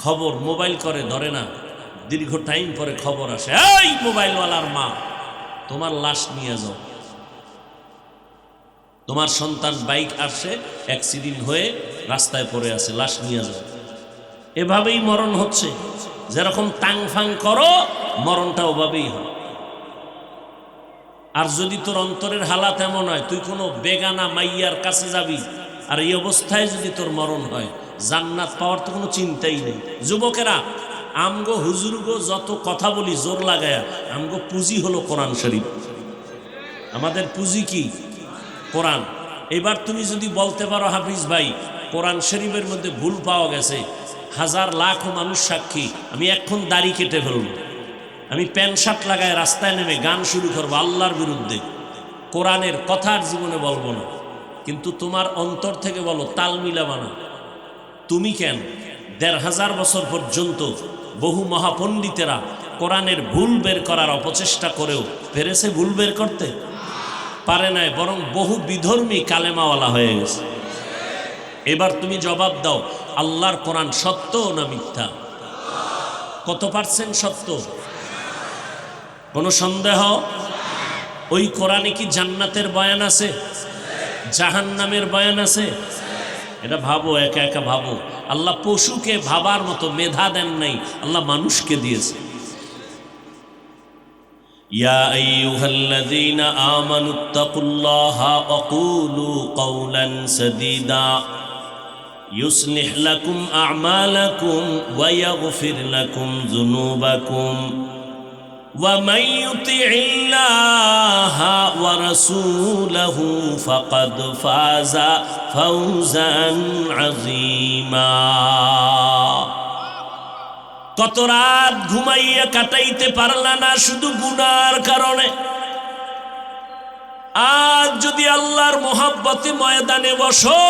A: খবর মোবাইল করে ধরে না, দীর্ঘ টাইম পরে খবর আসে, এই মোবাইলওয়ালার মা, তোমার লাশ নিয়ে যাও। তোমার সন্তান বাইক আসছে, অ্যাক্সিডেন্ট হয়ে রাস্তায় পড়ে আছে, লাশ নিয়ে যাও। এভাবেই মরণ হচ্ছে, যেরকম টাং ফাং করো মরণটা ওভাবেই হয়। আর যদি তোর অন্তরের হালাত এমন হয় তুই কোনো বেগানা মাইয়ার কাছে যাবি, আর এই অবস্থায় যদি তোর মরণ হয়, জান্নাত পাওয়ার তো কোনো চিন্তাই নেই। যুবকেরা, আমগো হুজুরগো যত কথা বলি জোর লাগায়া, আমগো পুঁজি হলো কোরআন শরীফ। আমাদের পুঁজি কি? কোরআন। এবার তুমি যদি বলতে পারো হাফিজ ভাই কোরআন শরীফের মধ্যে ভুল পাওয়া গেছে, হাজার লাখ মানুষ সাক্ষী, আমি এখন দাড়ি কেটে ফেলব, আমি প্যান্ট শার্ট লাগায় রাস্তায় নেমে গান শুরু করবো আল্লাহর বিরুদ্ধে, কোরআনের কথা আর জীবনে বলবো না। কিন্তু তোমার অন্তর থেকে বলো তাল মিলাবা না। তুমি কেন ১৫০০ বছর পর্যন্ত বহু মহাপণ্ডিতেরা কোরআনের ভুল বের করার অপচেষ্টা করেও পেরেছে ভুল বের করতে? পারে নাই, বরং বহু বিধর্মী কালেমাওয়ালা হয়ে গেছে। এবার তুমি জবাব দাও, আল্লাহর কোরআন সত্য না মিথ্যা? কত পার্সেন্ট সত্য? কোনো সন্দেহ? ওই কোরআনে কি জান্নাতের বয়ান আছে, জাহান্নামের বয়ান আছে? এটা ভাবো, একা একা ভাবো। আল্লাহ পশুকে ভাবার মতো মেধা দেন নাই, আল্লাহ মানুষকে দিয়েছে। ইয়া আইয়ুহাল্লাযীনা আমানুত্তাকুল্লাহা ওয়া কুলু কওলান সাদীদা ইউসলিহ লাকুম আ'মালাকুম ওয়া ইয়াগফির লাকুম যুনুবাকুম ওয়া মান ইউতি'ইল্লাহা ওয়া রাসূলাহু ফাকাদ ফাযা ফাওজান আযীমা। কত রাত ঘুমাইয়া কাটাইতে পারলা না শুধু গুনার কারণে। আজ যদি আল্লাহর মোহাব্বতে ময়দানে বসো,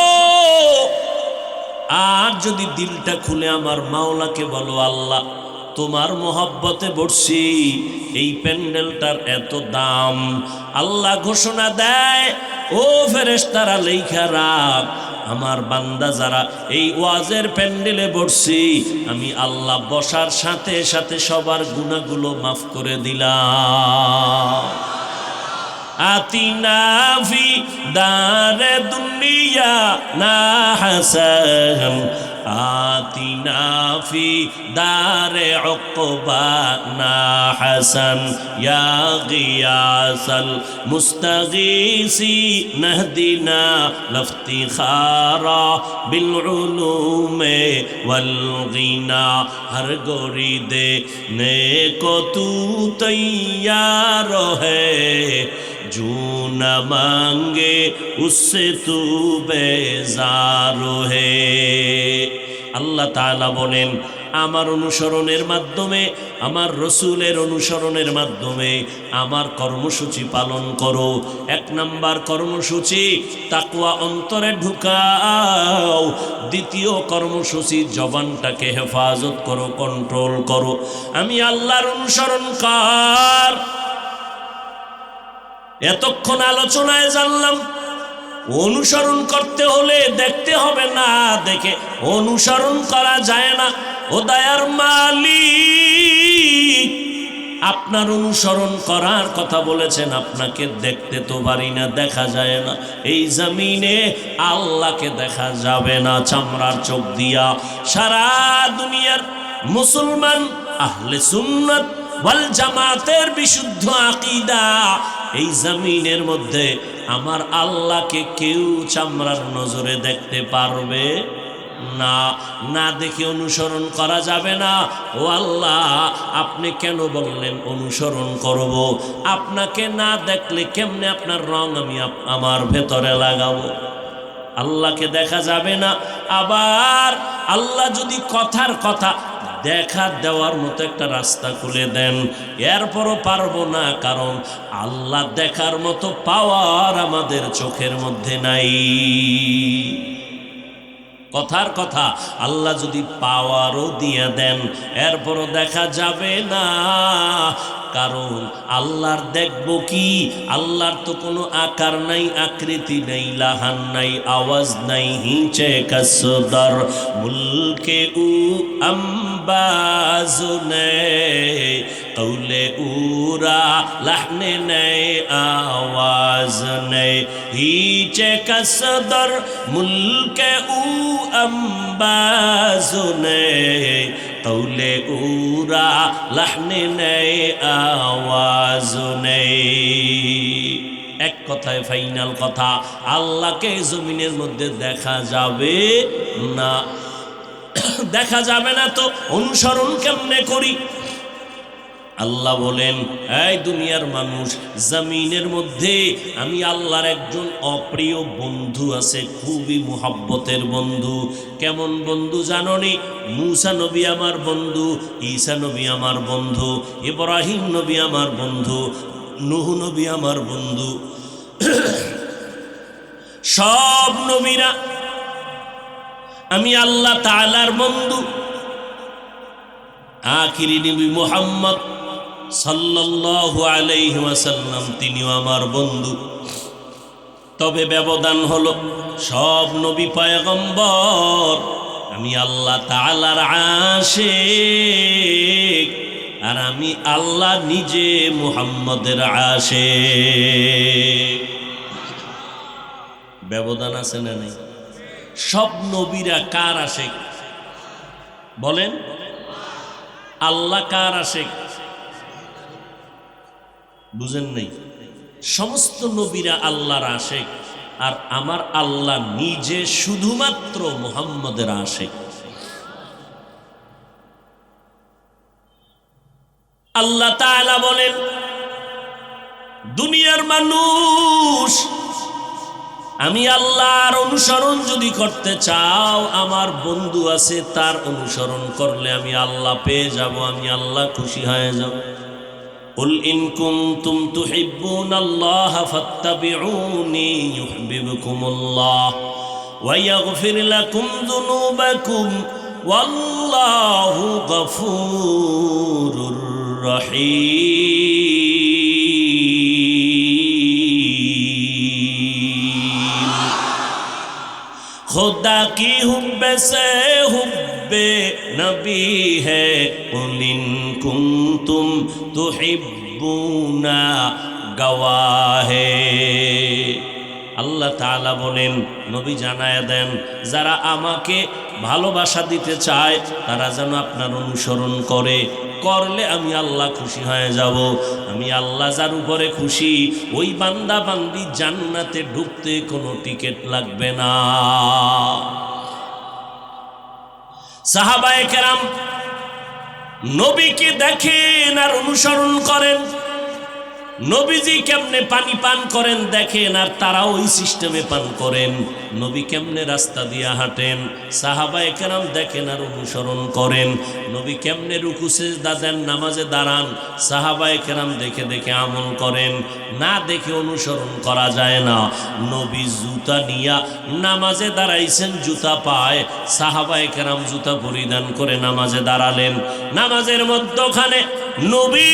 A: আর যদি দিলটা খুলে আমার মাওলাকে বলো, আল্লাহ তোমার মোহাব্বতে বসছি, এই প্যান্ডেলটার এত দাম। আল্লাহ ঘোষণা দেয়, ও ফেরেশতারা লেখা রাখ, আমার বান্দা যারা এই ওয়াজের প্যান্ডেলে বসছি, আমি আল্লাহ বসার সাথে সাথে সবার গুনাহগুলো মাফ করে দিলাম। আতিনা ফি দারে দুনিয়া না হাসান, আতিনা ফি দারে উকবা না হাসান, ইয়া গিয়াসাল মুস্তাগীসি নাহদিনা লফতিখারা বিল উলুমে ওয়াল গিনা। হর গোরি দে নে কো তু তৈয়ার হে, जो न मांगे उससे तू बेजार है। আল্লাহ তাআলা বলেন, আমার অনুসরণের মাধ্যমে, আমার রসুলের অনুসরণের মাধ্যমে আমার কর্মসূচি পালন করো। ১ নাম্বার কর্মসূচি তাকওয়া অন্তরে ঢুকাও। ২য় কর্মসূচি জবানটাকে হেফাজত করো, কন্ট্রোল করো। আমি আল্লাহর অনুসরণ কর। এতক্ষণ আলোচনায় জানলাম অনুসরণ করতে হলে দেখতে হবে, না দেখে অনুসরণ করা যায় না। ও দয়ার মালিক, আপনার অনুসরণ করার কথা বলেছেন, আপনাকে দেখতে তো পারি না, দেখা যায় না। এই জমিনে আল্লাহকে দেখা যাবে না চামড়ার চোখ দিয়া। সারা দুনিয়ার মুসলমান আহলে সুন্নাত ওয়াল জামাতের বিশুদ্ধ আকীদা, এই জমিনের মধ্যে আমার আল্লাহকে কেউ চামড়ার নজরে দেখতে পারবে না। না দেখে অনুসরণ করা যাবে না। ও আল্লাহ, আপনি কেন বললেন অনুসরণ করব? আপনাকে না দেখলে কেমনে আপনার রং আমি আমার ভেতরে লাগাবো? আল্লাহকে দেখা যাবে না। আবার আল্লাহ যদি কথার কথা দেখা দেওয়ার মতো একটা রাস্তা খুলে দেন, এরপরও পারবো না, কারণ আল্লাহ দেখার মতো পাওয়ার আমাদের চোখের মধ্যে নাই। কথার কথা আল্লাহ যদি পাওয়ারও দিয়ে দেন, এরপরও দেখা যাবে না, কারণ আল্লাহর দেখবো কি? আল্লাহর তো কোনো আকার নাই, আকৃতি নাই, লাহান নাই, আওয়াজ নাই। হিঁচে কসদর মুলকে উ আম্বাজুনে कौले ऊरा लहने नए आवाज नए हीचे कसदर मुल्क ऊ अम्बाज नए कौले ऊरा लहने नए आवाज नए एक कथाय फाइनल कथा अल्लाह के जमीনের মধ্যে দেখা যাবে না দেখা যাবে না তো অনুসরণ কেমনে করি আল্লাহ বলেন এই দুনিয়ার মানুষ জমিনের মধ্যে আমি আল্লাহর একজন অপ্রিয় বন্ধু আছে খুবই মুহাব্বতের বন্ধু কেমন বন্ধু জানোনি মুসা নবী আমার বন্ধু ঈসা নবী আমার বন্ধু ইব্রাহিম নবী আমার বন্ধু নূহ নবী আমার বন্ধু সব নবীরা আমি আল্লাহ তাআলার বন্ধু আখিরি নবী মুহাম্মদ সাল্লাল্লাহু আলাইহি ওয়াসাল্লাম তিনিও আমার বন্ধু তবে ব্যবধান হলো সব নবী পয়গম্বর আমি আল্লাহ তাআলার আশিক আর আমি আল্লাহ নিজে মুহাম্মদের আশিক ব্যবধান আছে না নাই সব নবীরা কার আশিক বলেন আল্লাহ কার আশিক বুঝেন নাই সমস্ত নবীরা আল্লাহর আশিক আর আমার আল্লাহ নিজে শুধুমাত্র মুহাম্মদের আশিক আল্লাহ তাআলা বলেন দুনিয়ার মানুষ আমি আল্লাহর অনুসরণ যদি করতে চাও আমার বন্ধু আছে তার অনুসরণ করলে আমি আল্লাহ পেয়ে যাব আমি আল্লাহ খুশি হয়ে যাব কুল ইন কুনতুম তুহিব্বুনাল্লাহা ফাত্তাবিউনি ইউহিব্বুকুমুল্লাহ ওয়া ইয়াগফির লাকুম যুনুবাকুম ওয়াল্লাহু গফুরুর রহিম खुदा की हुब्ब से हुब्बे नबी है कुल इन कुंतुम तुहिब्बुना गवाहे আল্লাহ তাআলা বলেন নবী জানায়া দেন যারা আমাকে ভালোবাসা দিতে চায় তারা যেন আপনার অনুসরণ করে করলে আমি আল্লাহ খুশি হয়ে যাব আমি আল্লাহ যার উপরে খুশি ওই বান্দা বান্দি জান্নাতে ঢুকতে কোনো টিকিট লাগবে না সাহাবায়ে কেরাম নবীকে দেখেন আর অনুসরণ করেন নবীজি কেমনে পানি পান করেন দেখেন আর তারা ওই সিস্টেমে পান করেন নবী কেমনে রাস্তা দিয়ে হাঁটেন সাহাবায়ে কেরাম দেখেন আর অনুসরণ করেন নবী কেমনে রুকু সিজদা দেন নামাজে দাঁড়ান সাহাবায়ে কেরাম দেখে দেখে আমল করেন না দেখে অনুসরণ করা যায় না নবী জুতা নিয়া নামাজে দাঁড়াইছেন জুতা পায় সাহাবায়ে কেরাম জুতা পরিধান করে নামাজে দাঁড়ালেন নামাজের মধ্যখানে নবী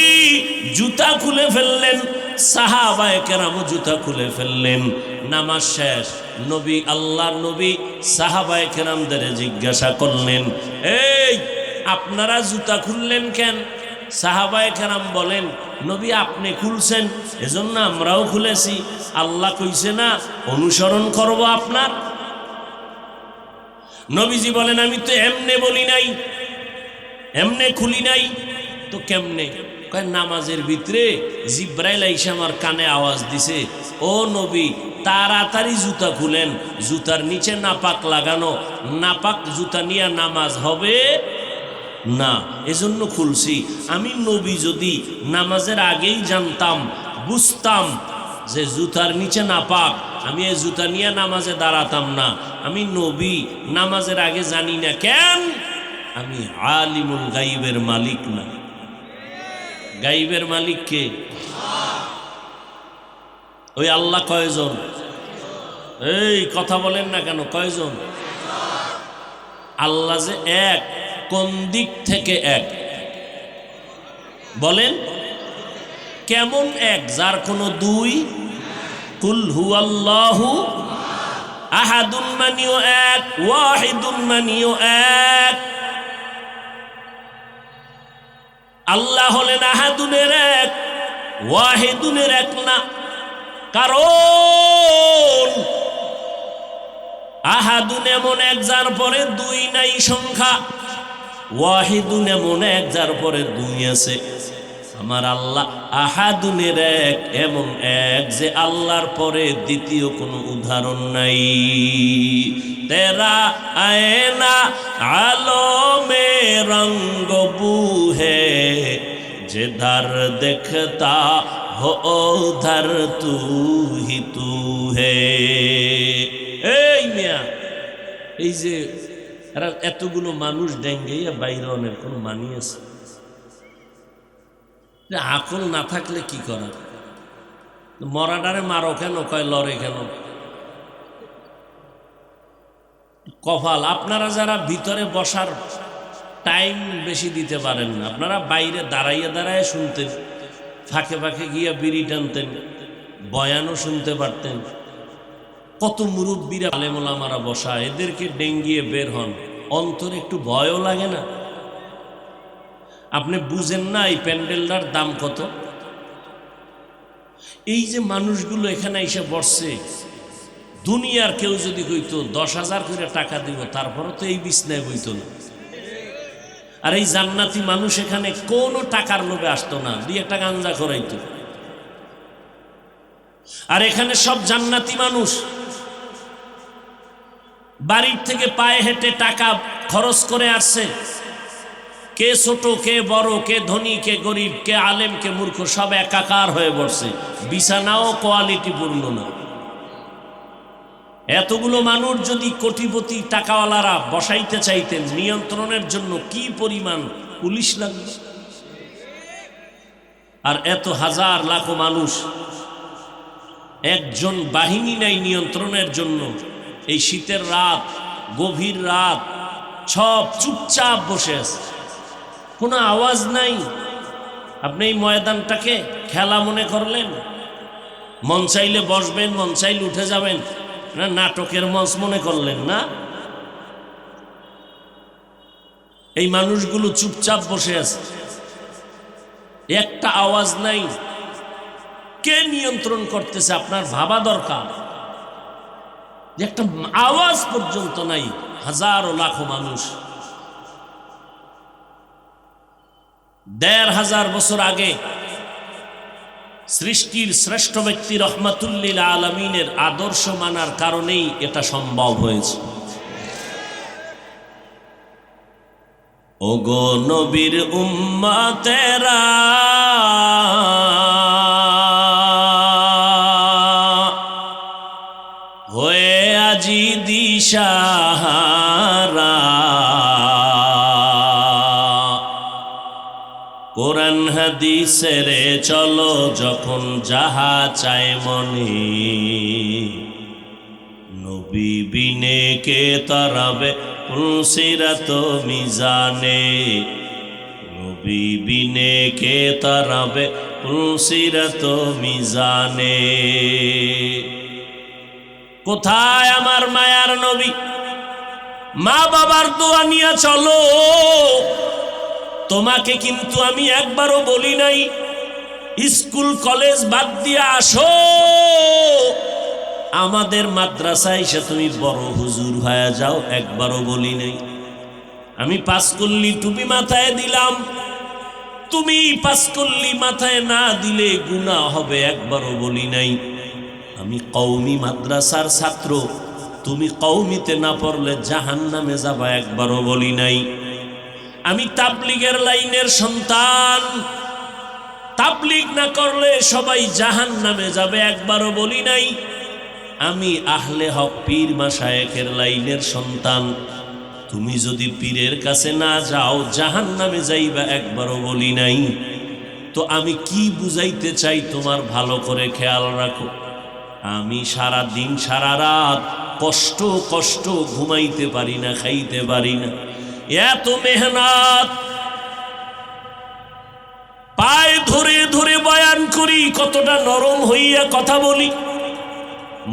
A: জুতা খুলে ফেললেন সাহাবায়ে কেরাম জুতা খুলে ফেললেন নামাজ শেষ নবী আল্লাহর নবী সাহাবায়ে কেরামদের জিজ্ঞাসা করলেন এই আপনারা জুতা খুললেন কেন সাহাবায়ে কেরাম বলেন নবী আপনি খুলছেন এজন্য আমরাও খুলেছি আল্লাহ কইছে না অনুসরণ করব আপনার নবীজি বলেন আমি তো এমনে বলি নাই এমনে খুলি নাই তো কেমনে কয় নামাজের ভিতরে জিব্রাইল আইসা আমার কানে আওয়াজ দিছে ও নবী তাড়াতাড়ি জুতা খুলেন জুতার নিচে নাপাক লাগানো নাপাক জুতা নিয়ে নামাজ হবে না এজন্য খুলছি আমি নবী যদি নামাজের আগেই জানতাম বুঝতাম যে জুতার নিচে নাপাক আমি এই জুতা নিয়ে নামাজে দাঁড়াতাম না আমি নবী নামাজের আগে জানি না কেন আমি আলিমুল গাইবের মালিক না গাইবের মালিক কে ওই আল্লাহ কয়জন এই কথা বলেন না কেন কয়জন আল্লাহ যে এক কোন দিক থেকে এক বলেন কেমন এক যার কোনো দুই কুল হুয়াল্লাহু আহাদুন মানিও এক ওয়াহিদুন মানিও এক আল্লাহ হলেন আহাদুনের এক, ওয়াহিদুনের এক না। কারণ আহাদুন এমন এক যার পরে দুই নাই সংখ্যা, ওয়াহিদুন এমন এক যার পরে দুই আছে। আমার আল্লাহ আহাদুনের এক, এমন এক যে আল্লাহর পরে দ্বিতীয় কোনো উদাহরণ নাই। তেরা আয়না আলো মে রঙ্গ বুহে, যেধার দেখতা হো উধার তু হি তু হে। এই মিয়া, এই যে এতগুলো মানুষ ডেঙ্গাইয়া বাইরে অনেক কোনো মানি আছে? আকল না থাকলে কি করা? মরাডারে মারো কেন, কয় লড়ে কেন? কপাল। আপনারা যারা ভিতরে বসার টাইম বেশি দিতে পারেন না, আপনারা বাইরে দাঁড়াইয়া দাঁড়াইয়া শুনতেন, ফাঁকে ফাঁকে গিয়া বিড়ি টানতেন, বয়ানও শুনতে পারতেন। কত মুরব্বীরা আলেম ওলামারা বসা, এদেরকে ডেঙ্গিয়ে বের হন, অন্তরে একটু ভয়ও লাগে না? আপনি বুঝেন না এই প্যান্ডেলটার দাম কত? এই যে মানুষগুলো এখানে এসে বসছে, দুনিয়ার কেউ যদি কইতো 10,000 করে টাকা দিব, তারপরও তো এই বিছনায় বইতো না। আর এই জান্নাতি মানুষ এখানে কোনো টাকার লোভে আসতো না, দুই একটা গাঞ্জা করাইতো। আর এখানে সব জান্নাতি মানুষ বাড়ির থেকে পায়ে হেঁটে টাকা খরচ করে আসছে। কে ছোট, কে বড়, কে ধনী, কে গরিব, কে আলেম, কে মূর্খ, সব একাকার হয়ে বসছে। বিছানাও কোয়ালিটিপূর্ণ না। এতগুলো মানুষ যদি কোটিপতি টাকাওয়ালারা বসাইতে চাইতেন, নিয়ন্ত্রণের জন্য কি পরিমাণ পুলিশ লাগবে? আর এত হাজার লাখো মানুষ, একজন বাহিনী নাই নিয়ন্ত্রণের জন্য। এই শীতের রাত, গভীর রাত, সব চুপচাপ বসে আছে, কোনো আওয়াজ নাই। আপনি এই ময়দানটাকে খেলা মনে করলেন? মন চাইলে বসবেন, মন চাইলে উঠে যাবেন, না নাটকের মঞ্চ মনে করলেন? না, এই মানুষগুলো চুপচাপ বসে আছে, একটা আওয়াজ নাই। কে নিয়ন্ত্রণ করতেছে? আপনার ভাবা দরকার যে একটা আওয়াজ পর্যন্ত নাই। হাজারো লাখো মানুষ। ১৫০০ বছর আগে সৃষ্টির শ্রেষ্ঠ ব্যক্তি রহমাতুল্লিল আলামিনের আদর্শ মানার কারণেই এটা সম্ভব হয়েছে। ওগো নবীর উম্মতেরা, হয়ে আজি দিশাহারা, কোরআন হাদিসের চলো যখন যাহা চায় মনে, নবী বিনে কে তারাবে পুলসিরাত মিজানে, নবী বিনে কে তারাবে পুলসিরাত মিজানে। কোথায় আমার মায়ার নবী? মা বাবার দোয়া নিয়ে চলো। তোমাকে কিন্তু আমি একবারও বলি নাই স্কুল কলেজ বাদ দিয়ে আসো, আমাদের মাদ্রাসায় এসে তুমি বড় হুজুর হয়ে যাও, একবারও বলি নাই। আমি পাঁচকল্লি টুপি মাথায় দিলাম, তুমি পাঁচকল্লি মাথায় না দিলে গুনাহ হবে, একবারও বলি নাই। আমি কওমি মাদ্রাসার ছাত্র, তুমি কওমিতে না পড়লে জাহান্নামে যাবা, একবারও বলি নাই। আমি তাবলীগের লাইনের সন্তান, তাবলীগ না করলে সবাই জাহান্নামে যাবে, একবারও বলি নাই। আমি আহলে হক পীর মাশায়েখের লাইনের সন্তান, তুমি যদি পীরের কাছে না যাও জাহান্নামে যাইবা, একবারও বলি নাই। তো আমি কি বুঝাইতে চাই তোমার ভালো করে খেয়াল রাখো। আমি সারা দিন সারা রাত কষ্ট কষ্ট ঘুমাইতে পারি না, খাইতে পারি না, এত মেহনত, পায়ে ধরে ধরে বয়ান করি, কতটা নরম হইয়া কথা বলি,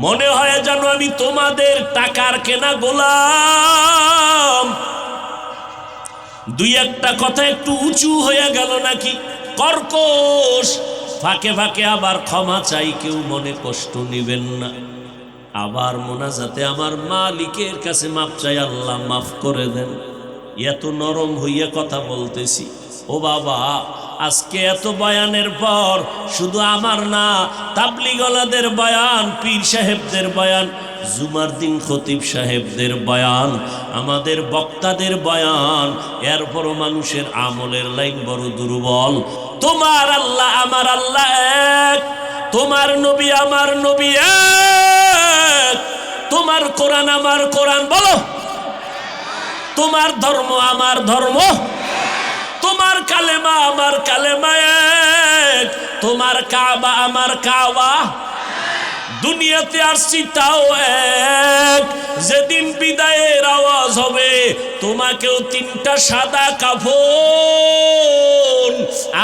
A: মনে হয় যেন আমি তোমাদের টাকার কেনা গোলাম। দুই একটা কথা একটু উঁচু হয়ে গেল নাকি কর্কশ, ফাঁকে ফাঁকে আবার ক্ষমা চাই, কেউ মনে কষ্ট নেবেন না। আবার মোনাজাতে আমার মালিকের কাছে মাপ চাই, আল্লাহ মাফ করে দেন। এত নরম হইয়া কথা বলতেছি। ও বাবা, আজকে এত বয়ানের পর শুধু আমার না, তাবলিগলাদের বয়ান, পীর সাহেবদের বয়ান, জুমার দিন খতিব সাহেবদের বয়ান, আমাদের বক্তাদের বয়ান, এরপরও মানুষের আমলের লাইন বড় দুর্বল। তোমার আল্লাহ আমার আল্লাহ এক, তোমার নবী আমার নবী এক, তোমার কোরআন আমার কোরআন, বলো তোমার ধর্ম আমার ধর্ম, তোমার কালেমা আমার কালেমা এক, তোমার কাবা আমার কাবা। দুনিয়াতে আসছি তাও এক, যেদিন বিদায়ের আওয়াজ হবে তোমাকেও তিনটা সাদা কাফন,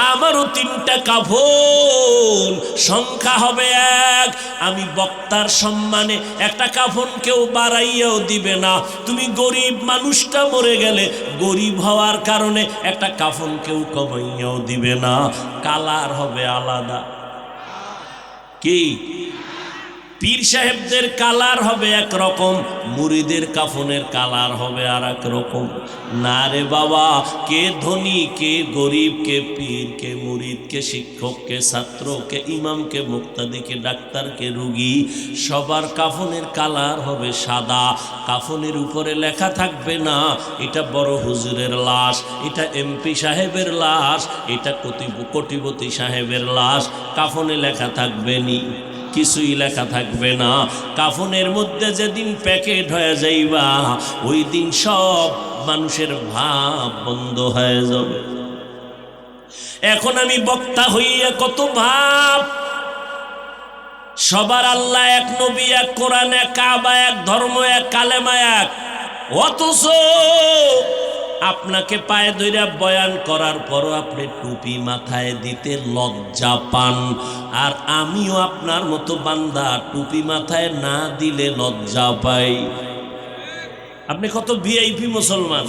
A: আমারও তিনটা কাফন, সংখ্যা হবে এক। আমি বক্তার সম্মানে একটা কাফন কেউ বাড়াইয়াও দিবে না। তুমি গরিব মানুষটা মরে গেলে গরিব হওয়ার কারণে একটা কাফন কেউ কমাইয়াও দিবে না। কালার হবে আলাদা। কি পীর সাহেবদের কালার হবে একরকম, মুরিদের কাফনের কালার হবে আর এক রকম। না রে বাবা, কে ধনী কে গরিব, কে পীর কে মুরিদ, কে শিক্ষক কে ছাত্র, কে ইমাম কে মুক্তাদি, কে ডাক্তার কে রুগী, সবার কাফনের কালার হবে সাদা। কাফনের উপরে লেখা থাকবে না এটা বড় হুজুরের লাশ, এটা এমপি সাহেবের লাশ, এটা কোটিপতি সাহেবের লাশ। কাফনে লেখা থাকবে নি, কিছুই লেখা থাকবে না। কাফনের মধ্যে যেদিন প্যাকেট হয়ে যাইবা, ওই দিন সব মানুষের ভাব বন্ধ হয়ে যাবে। এখন আমি বক্তা হইয়া কত ভাব, সবার আল্লাহ এক, নবী এক, কোরআন এক, কাবা এক, ধর্ম এক, কালেমা এক, অথচ আপনাকে পায়ে ধইরা বয়ান করার পরও আপনি টুপি মাথায় দিতে লজ্জা পান। আর আমিও আপনার মতো বান্দা, টুপি মাথায় না দিলে লজ্জা পাই। আপনি কত ভিআইপি মুসলমান।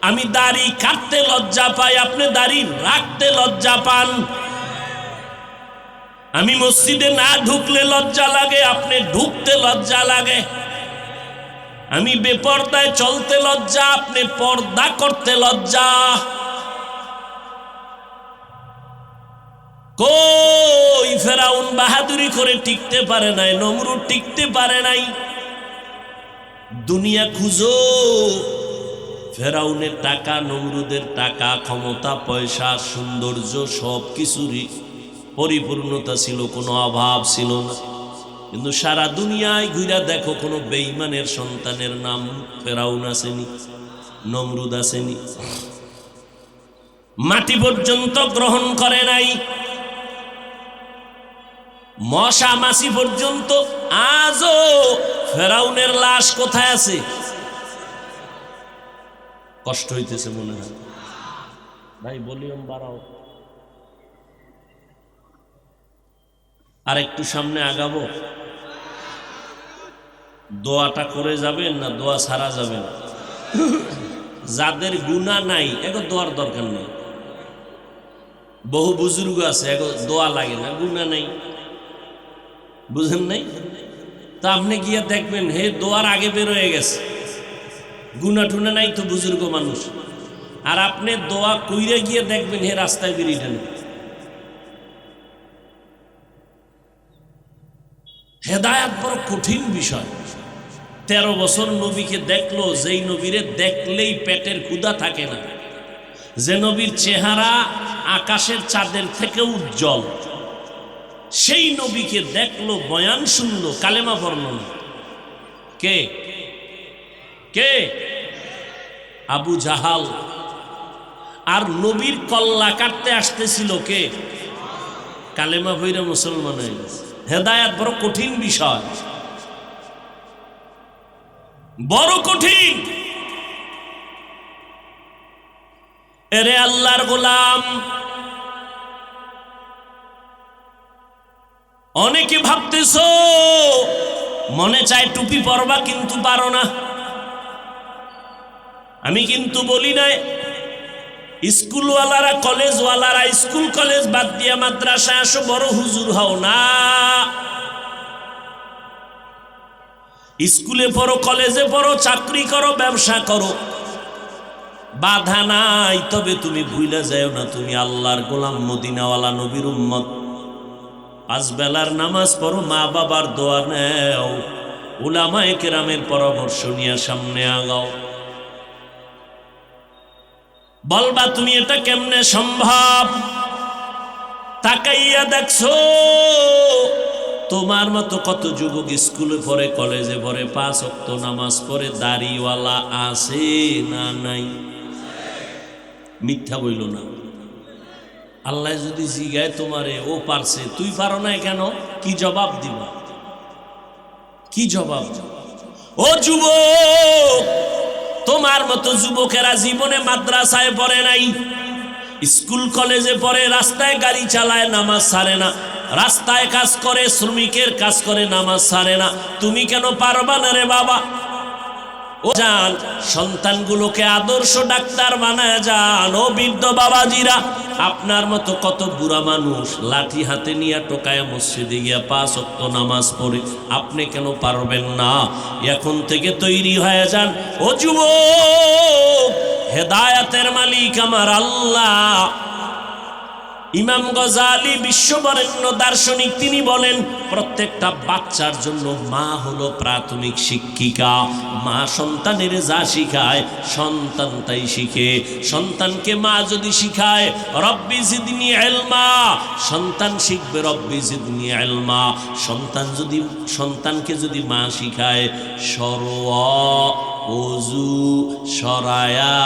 A: আমি দাড়ি কাটতে লজ্জা পাই, আপনি দাড়ি রাখতে লজ্জা পান। আমি মসজিদে না ঢুকলে লজ্জা লাগে, আপনি ঢুকতে লজ্জা লাগে। আমি বেপর্দায় চলতে লজ্জা, আপনি পর্দা করতে লজ্জা। কই ফেরাউন বাহাদুরি করে টিকতে পারে নাই, নমরুদ টিকতে পারে নাই। দুনিয়া খুঁজো, ফেরাউনের টাকা, নমরুদের টাকা, ক্ষমতা, পয়সা, সৌন্দর্য, সব কিছুরই পরিপূর্ণতা ছিল, কোনো অভাব ছিল না। কিন্তু সারা দুনিয়ায় ঘুরা দেখো, কোনো বেঈমানের সন্তানের নাম ফেরাউন আসেনি, নমরুদ আসেনি। মাটি পর্যন্ত গ্রহণ করে নাই, মশা মাছি পর্যন্ত। আজও ফেরাউনের লাশ কোথায় আছে? কষ্ট হইতেছে মনে হয় ভাই, ভলিউম বাড়াও। আর একটু সামনে আগাবো। দোয়াটা করে যাবেন না দোয়া ছাড়া যাবেন? যাদের গুনাহ নাই এগো দোয়ার দরকার নেই। বহু বুজুর্গ আছে এগো দোয়া লাগে না, গুনাহ নাই, বুঝেন নাই? তা আপনি গিয়ে দেখবেন হে দোয়ার আগে বের হয়ে গেছে, গুনাহ টুনা নাই তো বুজুর্গ মানুষ। আর আপনি দোয়া কইরে গিয়ে দেখবেন হে রাস্তায় বেরিয়ে নেই। হেদায়াত বড় কঠিন বিষয়। 13 বছর নবীকে দেখলো, যেই নবীরে দেখলেই পেটের ক্ষুধা থাকে না, যে নবীর চেহারা আকাশের চাঁদের থেকে উজ্জ্বল, সেই নবীকে দেখলো, বয়ান শুনলো, কালেমা পড়লো না। কে কে? আবু জাহাল। আর নবীর কল্লা কাটতে আসতেছিল কে? কালেমা পড়ে মুসলমান হয়ে গেছে। হেদায়াত বড় কঠিন বিষয়, বড় কঠিন। এরে আল্লাহর গোলাম, অনেকে ভাবতেছো মনে চায় টুপি পরবা কিন্তু পারো না। আমি কিন্তু বলি নাই স্কুলওয়ালারা কলেজওয়ালারা স্কুল কলেজ বাদ দিয়া মাদ্রাসায় আসো, বড় হুজুর হও না। স্কুলে পড়ো, কলেজে পড়ো, চাকরি করো, ব্যবসা করো, বাধা নাই। তবে তুমি ভুলে যাও না তুমি আল্লাহর গোলাম, মদিনাওয়ালা নবীর উম্মত। পাঁচ বেলার নামাজ পড়ো, মা বাবার দোয়া নেও, উলামায়ে কেরামের পরামর্শ নিয়ে সামনে আগাও। বলবা তুমি এটা কেমনে সম্ভব? তাকাইয়া দেখছো তোমার মতো কত যুবক স্কুলে পড়ে, কলেজে পড়ে, 5 ওয়াক্ত নামাজ পড়ে, দাড়িওয়ালা আছে না নাই? মিথ্যা বইল না। আল্লাহ যদি জিগায় তোমারে ও পারছে, তুই পারো না কেন? কি জবাব দিবা? কি জবাব? ও যুবক, তোমার মতো যুবকেরা জীবনে মাদ্রাসায় পড়ে নাই, স্কুল কলেজে পড়ে, রাস্তায় গাড়ি চালায়, নামাজ ছাড়ে না, রাস্তায় কাজ করে, শ্রমিকের কাজ করে, নামাজ ছাড়ে না। তুমি কেন পারবা না রে বাবা? ও যান, সন্তানগুলোকে আদর্শ ডাক্তার বানায় যান। ও বৃদ্ধ বাবাজিরা, আপনার মতো কত বুড়া মানুষ লাঠি হাতে নিয়ে টোকায় মসজিদে গিয়া 5 ওয়াক্ত নামাজ পড়ে, আপনি কেন পারবেন না? এখন থেকে তৈরি হয়ে যান। ও যুবক, হেদায়েতের মালিক আমার আল্লাহ। ইমাম গজালি বিশ্ববরেণ্য দার্শনিক, তিনি বলেন প্রত্যেকটা বাচ্চার জন্য মা হলো প্রাথমিক শিক্ষিকা। মা সন্তানের যা শিখায় সন্তান তাই শিখে। সন্তানকে মা যদি শিখায় রব্বি জিদনি ইলমা, সন্তান শিখবে রব্বি জিদনি ইলমা। সন্তানকে যদি মা শিখায় সরওয়া, ওযু, সরায়া,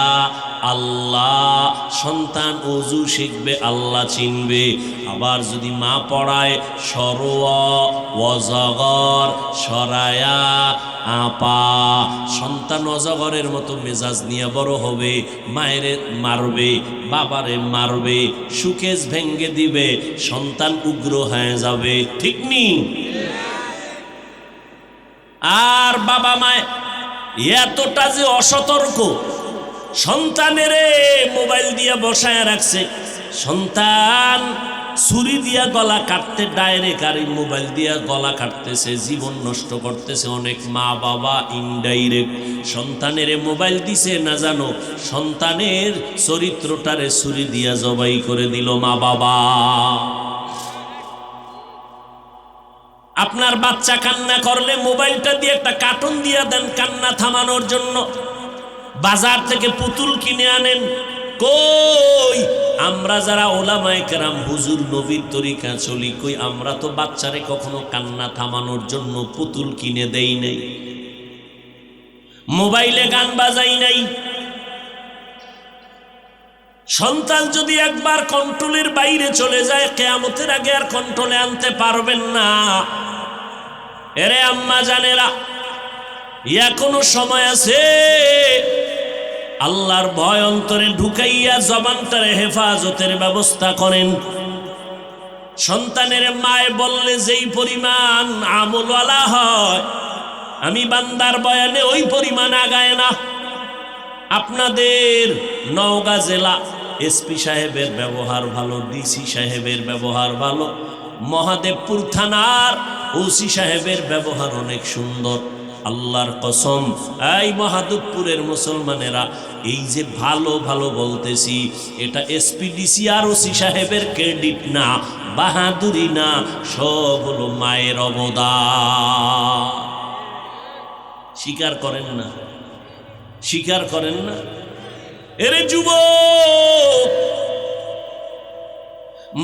A: আল্লাহ, সন্তান ওযু শিখবে, আল্লাহ চিনবে। আবার যদি মা পড়ায় সরওয়া, ওয়াজগর, সরায়া, আপা, সন্তান অজগরের মতো মেজাজ নিয়ে বড় হবে, মায়ের মারবে, বাবারে মারবে, সুকেশ ভেঙ্গে দিবে, সন্তান উগ্র হয়ে যাবে। ঠিক নি? আর বাবা মায় এতটা যে অসতর্ক, সন্তানের মোবাইল দিয়ে বসায় রাখছে, সন্তান ছুরি দিয়া গলা কাটতে, ডাইরেক্ট আর মোবাইল দিয়া গলা কাটতেছে, জীবন নষ্ট করতেছে। অনেক মা বাবা ইনডাইরেক্ট সন্তানের মোবাইল দিছে না জানো, সন্তানের চরিত্রটারে ছুরি দিয়া জবাই করে দিল মা বাবা। আপনার বাচ্চা কান্না করলে মোবাইলটা দিয়ে একটা কার্টুন দিয়ে দেন কান্না থামানোর জন্য। বাজার থেকে পুতুল কিনে আনেন। কই আমরা যারা ওলামায়ে কেরাম হুজুর নবীর তরিকা চলি, কই আমরা তো বাচ্চারে কখনো কান্না থামানোর জন্য পুতুল কিনে দেই নাই, মোবাইলে গান বাজাই নাই। সন্তান যদি একবার কন্ট্রোলের বাইরে চলে যায়, কিয়ামতের আগে আর কন্ট্রোলে আনতে পারবেন না। এরে আম্মা জানেরা, এখনো সময় আছে। আল্লাহর ভয় অন্তরে ঢুকাইয়া জবানটারে হেফাজতের ব্যবস্থা করেন। সন্তানের মায়ে বললে যেই পরিমাণ আমলওয়ালা হয়, আমি বান্দার বয়ানে ওই পরিমাণ আগায় না। আপনাদের নওগাঁ জেলা এসপি সাহেবের ব্যবহার ভালো, ডিসি সাহেবের ব্যবহার ভালো, মহাদেবপুর থানার ওসি সাহেবের ব্যবহার অনেক সুন্দর। আল্লাহর কসম, এই মহাদেবপুরের মুসলমানেরা, এই যে ভালো ভালো বলতেছি, এটা এসপি ডিসি আর ওসি সাহেবের ক্রেডিট না, বাহাদুরি না, সব হলো মায়ের অবদান। স্বীকার করেন না? স্বীকার করেন না? এরে যুবক,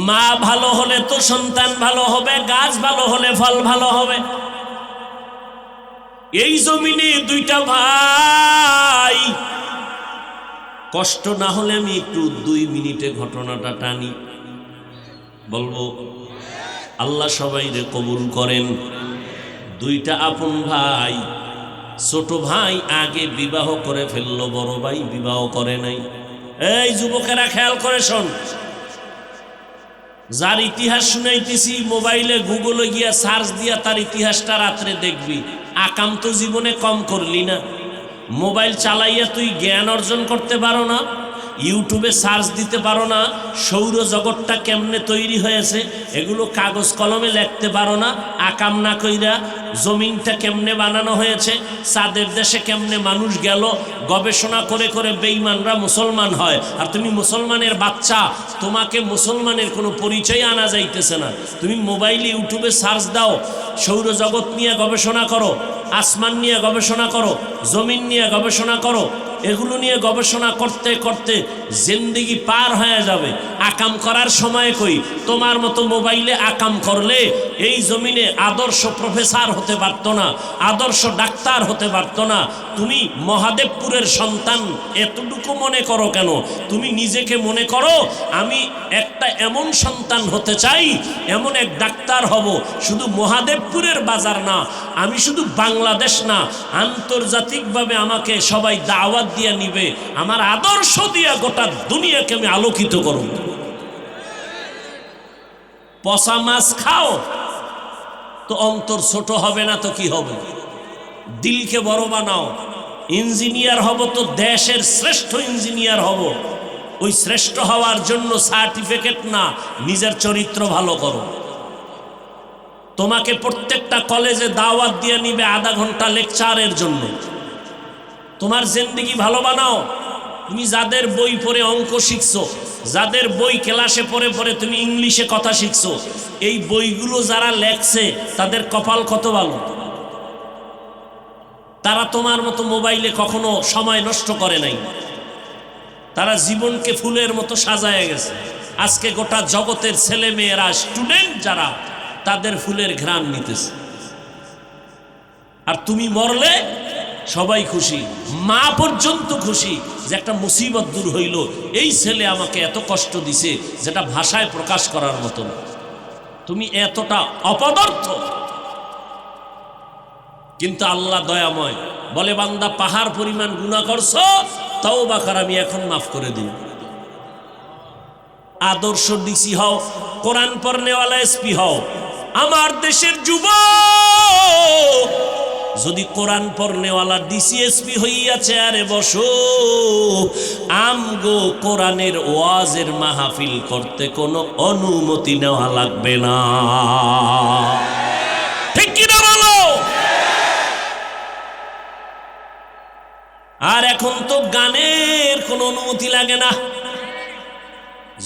A: মা ভালো হলে তো সন্তান ভালো হবে, গাছ ভালো হলে ফল ভালো হবে। এই জমিনে দুইটা ভাই, কষ্ট না হলে আমি একটু 2 মিনিটে ঘটনাটা টানি, বলবো। আল্লাহ সবাইরে কবুল করেন। দুইটা আপন ভাই, ছোট ভাই আগে বিবাহ করে ফেললো, বড় ভাই বিবাহ করে নাই। এই যুবকেরা খেয়াল করে শোন, যার ইতিহাস শুনাইতেছি মোবাইলে গুগলে গিয়া সার্চ দিয়া তার ইতিহাসটা রাত্রে দেখবি। আকাম তো জীবনে কম করলি না, মোবাইল চালাইয়া তুই জ্ঞান অর্জন করতে পারো না, ইউটিউবে সার্চ দিতে পারো না, সৌরজগৎটা কেমনে তৈরি হয়েছে এগুলো কাগজ কলমে লিখতে পারো না, আকাম না কইরা জমিনটা কেমনে বানানো হয়েছে, চাঁদের দেশে কেমনে মানুষ গেল, গবেষণা করে করে বেঈমানরা মুসলমান হয়। আর তুমি মুসলমানের বাচ্চা, তোমাকে মুসলমানের কোনো পরিচয় আনা যাইতেছে না। তুমি মোবাইলে ইউটিউবে সার্চ দাও, সৌরজগৎ নিয়ে গবেষণা করো, আসমান নিয়ে গবেষণা করো, জমিন নিয়ে গবেষণা করো, এগুলো নিয়ে গবেষণা করতে করতে জিন্দেগি পার হয়ে যাবে। আকাম করার সময় কই, তোমার মতো মোবাইলে আকাম করলে এই জমিনে আদর্শ প্রফেসর হতে পারতো না, আদর্শ ডাক্তার হতে পারতো না। তুমি মহাদেবপুরের সন্তান এতটুকু মনে করো কেন? তুমি নিজেকে মনে করো আমি একটা এমন সন্তান হতে চাই, এমন এক ডাক্তার হব, শুধু মহাদেবপুরের বাজার না, আমি শুধু বাংলাদেশ না, আন্তর্জাতিকভাবে আমাকে সবাই দাওয়াত দিয়ে নিবে, আমার আদর্শ দিয়ে গোটা দুনিয়াকে আমি আলোকিত করব। পচা মাছ খাও তো অন্তর ছোট হবে না তো কি হবে? দিলকে বড় বানাও। ইঞ্জিনিয়ার হব তো দেশের শ্রেষ্ঠ ইঞ্জিনিয়ার হব। ওই শ্রেষ্ঠ হওয়ার জন্য সার্টিফিকেট না, নিজের চরিত্র ভালো করো। তোমাকে প্রত্যেকটা কলেজে দাওয়াত দিয়ে নিবে আধা ঘন্টা লেকচারের জন্য। তোমার জিন্দেগি ভালো বানাও। তুমি যাদের বই পড়ে অঙ্ক শিখছো, যাদের বই ক্লাসে পড়ে পড়ে তুমি ইংলিশে কথা শিখছো, এই বইগুলো যারা লেখছে তাদের কপাল কত ভালো। তারা তোমার মতো মোবাইলে কখনো সময় নষ্ট করে নাই, তারা জীবনকে ফুলের মতো সাজায় গেছে। আজকে গোটা জগতের ছেলে মেয়েরা, স্টুডেন্ট যারা, তাদের ফুলের ঘ্রাণ নিতেছে। আর তুমি মরলে সবাই খুশি, মা পর্যন্ত খুশি যে একটা মুসিবত দূর হইল, এই ছেলে আমাকে এত কষ্ট দিছে যেটা ভাষায় প্রকাশ করার মতো না। তুমি এতটা অপদার্থ। কিন্তু আল্লাহ দয়াময়, বলে বান্দা পাহাড় পরিমাণ গুনাহ করছো, তওবা কর, আমি এখন মাফ করে দিই। আদর্শ ডিসি হও, কোরআন পড়নেওয়ালা এসপি হও। আমার দেশের যুবক যদি কোরআন পড়নেওয়ালা ডিসিএসপি হইয়া চেয়ারে বসো, আমগো কোরআনের ওয়াজের মাহফিল করতে কোনো অনুমতি নেওয়া লাগবে না। ঠিক কিনা বলো? আর এখন তো গানের কোনো অনুমতি লাগে না।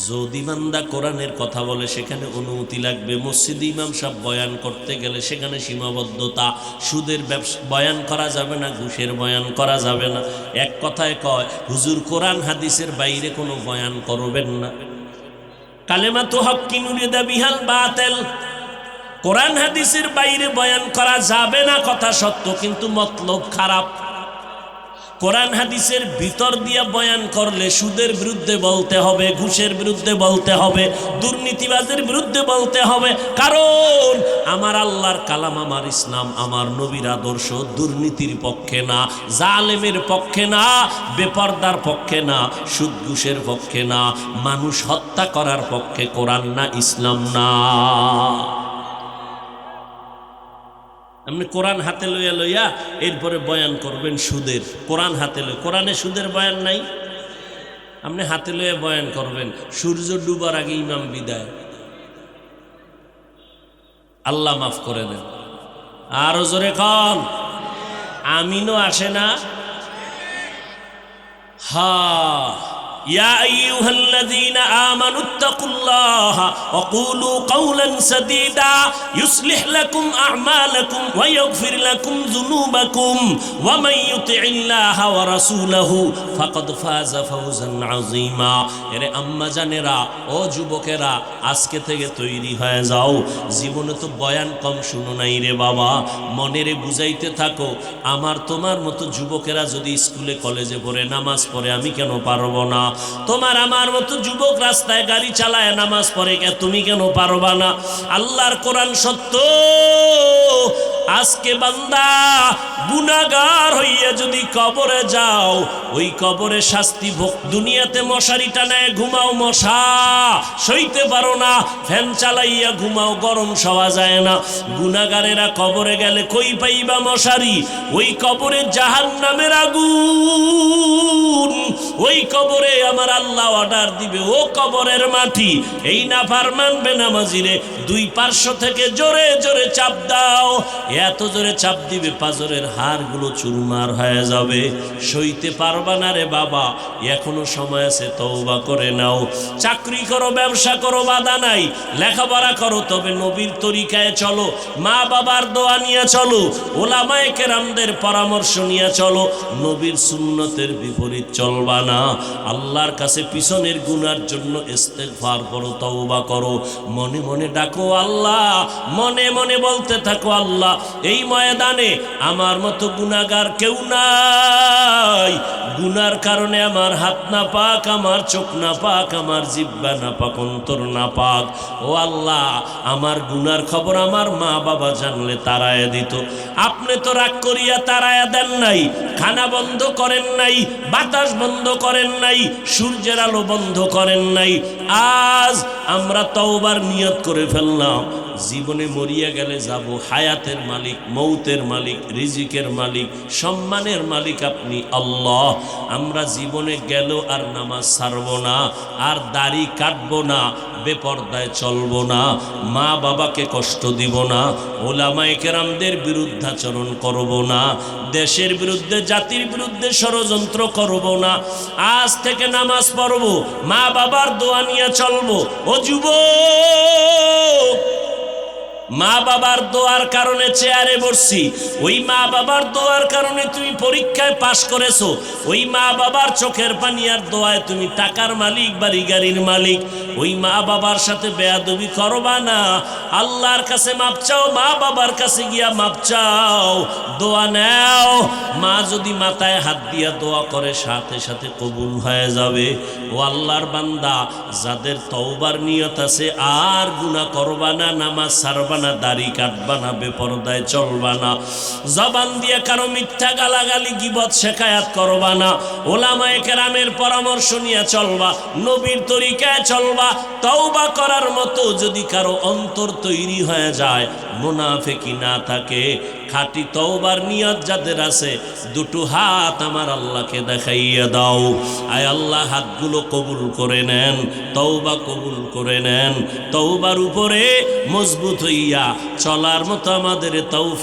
A: যদি বান্দা কোরআনের কথা বলে সেখানে অনুমতি লাগবে। মসজিদে ইমাম সাহেব বয়ান করতে গেলে সেখানে সীমাবদ্ধতা। সুদের ব্যবসা বয়ান করা যাবে না, ঘুষের বয়ান করা যাবে না। এক কথায় কয় হুজুর কোরআন হাদিসের বাইরে কোনো বয়ান করবেন না। কালেমাতু হাক্কিন উরিদা বিহাল বাতিল, কোরআন হাদিসের বাইরে বয়ান করা যাবে না কথা সত্য, কিন্তু মতলব খারাপ। কোরআন হাদিসের ভিতর দিয়ে বয়ান করলে সুদের বিরুদ্ধে বলতে হবে, ঘুষের বিরুদ্ধে বলতে হবে, দুর্নীতিবাজের বিরুদ্ধে বলতে হবে। কারণ আমার আল্লাহর কালাম, আমার ইসলাম, আমার নবীর আদর্শ দুর্নীতির পক্ষে না, জালেমের পক্ষে না, বেপরদার পক্ষে না, সুদ ঘুষের পক্ষে না, মানুষ হত্যা করার পক্ষে কোরআন না, ইসলাম না। আপনি কোরআন হাতে লইয়া লইয়া এরপরে বয়ান করবেন সুদের। কোরআন হাতে লই, কোরআনে সুদের বয়ান নাই, আপনি হাতে লইয়া বয়ান করবেন। সূর্য ডুবার আগে ইমাম বিদায়, আল্লাহ মাফ করে দেন। আরো জোরে কন, আমিনও আসে না। হা ইয়া আইয়ুহাল্লাযীনা আমানুত্তাকুল্লাহা ওয়া কুলু কাওলান সাদীদা ইউসলিহ লাকুম আ'মালাকুম ওয়া ইয়াগফির লাকুম যুনুবাকুম ওয়া মান ইউতি'ইল্লাহা ওয়া রাসূলাহু ফাকাদ ফাযা ফাওজান আযীমা। এরে আম্মা জানেরা, ও যুবকেরা, আজকে থেকে তৈরি হয়ে যাও। জীবনে তো বয়ান কম শুনো নাই রে বাবা, মনেরে বুঝাইতে থাকো। আমার তোমার মতো যুবকেরা যদি স্কুলে কলেজে পড়ে নামাজ পড়ে, আমি কেন পারবো না? তোমার আমার মতো যুবক রাস্তায় গাড়ি চালায় নামাজ পড়ে, তুমি কেন পারবা না? আল্লাহর কোরআন সত্য, আজকে বান্দা গুনাহগার হইয়া যদি কবরে যাও, ওই কবরে শাস্তি ভোগ। দুনিয়াতে মশারি টানায় ঘুমাও, মশা সইতে পারো না, ফ্যান চালাইয়া ঘুমাও, গরম সওয়া যায় না। গুনাহগারেরা কবরে গেলে কই পাইবা মশারি? ওই কবরে জাহান্নামের আগুন, ওই কবরে আমার আল্লাহ অর্ডার দিবে, ও কবরের মাটি, এই নাফরমান বেনামাজিরে দুই পার্শ্ব থেকে জোরে জোরে চাপ দাও। এত জোরে চাপ দিবে পাজরের হাড়গুলো চুরমার হয়ে যাবে, সইতে পারবা না রে বাবা। এখনো সময় আছে, তওবা করে নাও। চাকরি করো, ব্যবসা করো, বাধা নাই। লেখাপড়া করো, তবে নবীর তরিকায় চলো, মা বাবার দোয়া নিয়ে চলো, ওলামায়ে কেরামদের পরামর্শ নিয়ে চলো। নবীর সুন্নতের বিপরীত চলবা না। আল্লাহর কাছে পিছনের গুনার জন্য ইস্তেগফার করো, তওবা করো। মনে মনে ডাকো আল্লাহ, মনে মনে বলতে থাকো আল্লাহ, এই ময়দানে আমার মতো গুনাহগার কেউ নাই। গুনার কারণে আমার হাত না পাক, আমার চোখ না পাক, আমার জিহ্বা না পাক, অন্তর না পাক। ও আল্লাহ, আমার গুনার খবর আমার মা বাবা জানলে তাড়ায়া দিত। আপনি তো রাগ করিয়া তাড়ায়া দেন নাই, খানা বন্ধ করেন নাই, বাতাস বন্ধ করেন নাই, সূর্যের আলো বন্ধ করেন নাই। আজ আমরা তওবার নিয়ত করে ফেললাম, জীবনে মরিয়া গেলে যাব। হায়াতের মালিক, মৌতের মালিক, রিজিকের মালিক, সম্মানের মালিক আপনি আল্লাহ। আমরা জীবনে গেল আর নামাজ ছাড়ব না, আর দাড়ি কাটবো না, বেপরদায় চলবো না, মা বাবাকে কষ্ট দিব না, ওলামায়ে কেরামদের বিরুদ্ধাচরণ করব না, দেশের বিরুদ্ধে, জাতির বিরুদ্ধে ষড়যন্ত্র করব না। আজ থেকে নামাজ পড়ব, মা বাবার দোয়া নিয়ে চলবো। ও যুবক, মা বাবার দোয়ার কারণে চেয়ারে বসছি, ওই মা বাবার দোয়ার কারণে তুমি পরীক্ষায় পাশ করেছো, ওই মা বাবার চোখের পানি আর দোয়ায় তুমি টাকার মালিক, বাড়ি গাড়ির মালিক। ওই মা বাবার সাথে বেয়াদবি করবা না। আল্লাহর কাছে মাপ চাও, মা বাবার কাছে গিয়া মাপ চাও, দোয়া নাও। মা যদি মাথায় হাত দিয়া দোয়া করে, সাথে সাথে কবুল হয়ে যাবে। ও আল্লাহর বান্দা, যাদের তওবার নিয়ত আছে, আর গুনাহ করবা না, নামাজ ছাড়বা না, দাড়ি কাটবা না, বেপরদায় চলবা না, জবান দিয়ে কারো মিথ্যা গালাগালি, গীবত শেখায়াত করবা না, ওলামায়ে কেরামের পরামর্শ নিয়ে চলবা, নবীর তরিকায় চলবা। তওবা করার মতো যদি কারো অন্তর তৈরি হয়ে যায়, মুনাফিকি না থাকে, খাঁটি তওবার নিয়ত যাদের আছে, দুটো হাত আমার আল্লাহকে দেখাইয়া দাও। আয় আল্লাহ, হাতগুলো কবুল করে নেন, তওবা কবুল করে নেন। তওবার উপরে মজবুত হইয়া চলার মতো আমাদের তৌফিক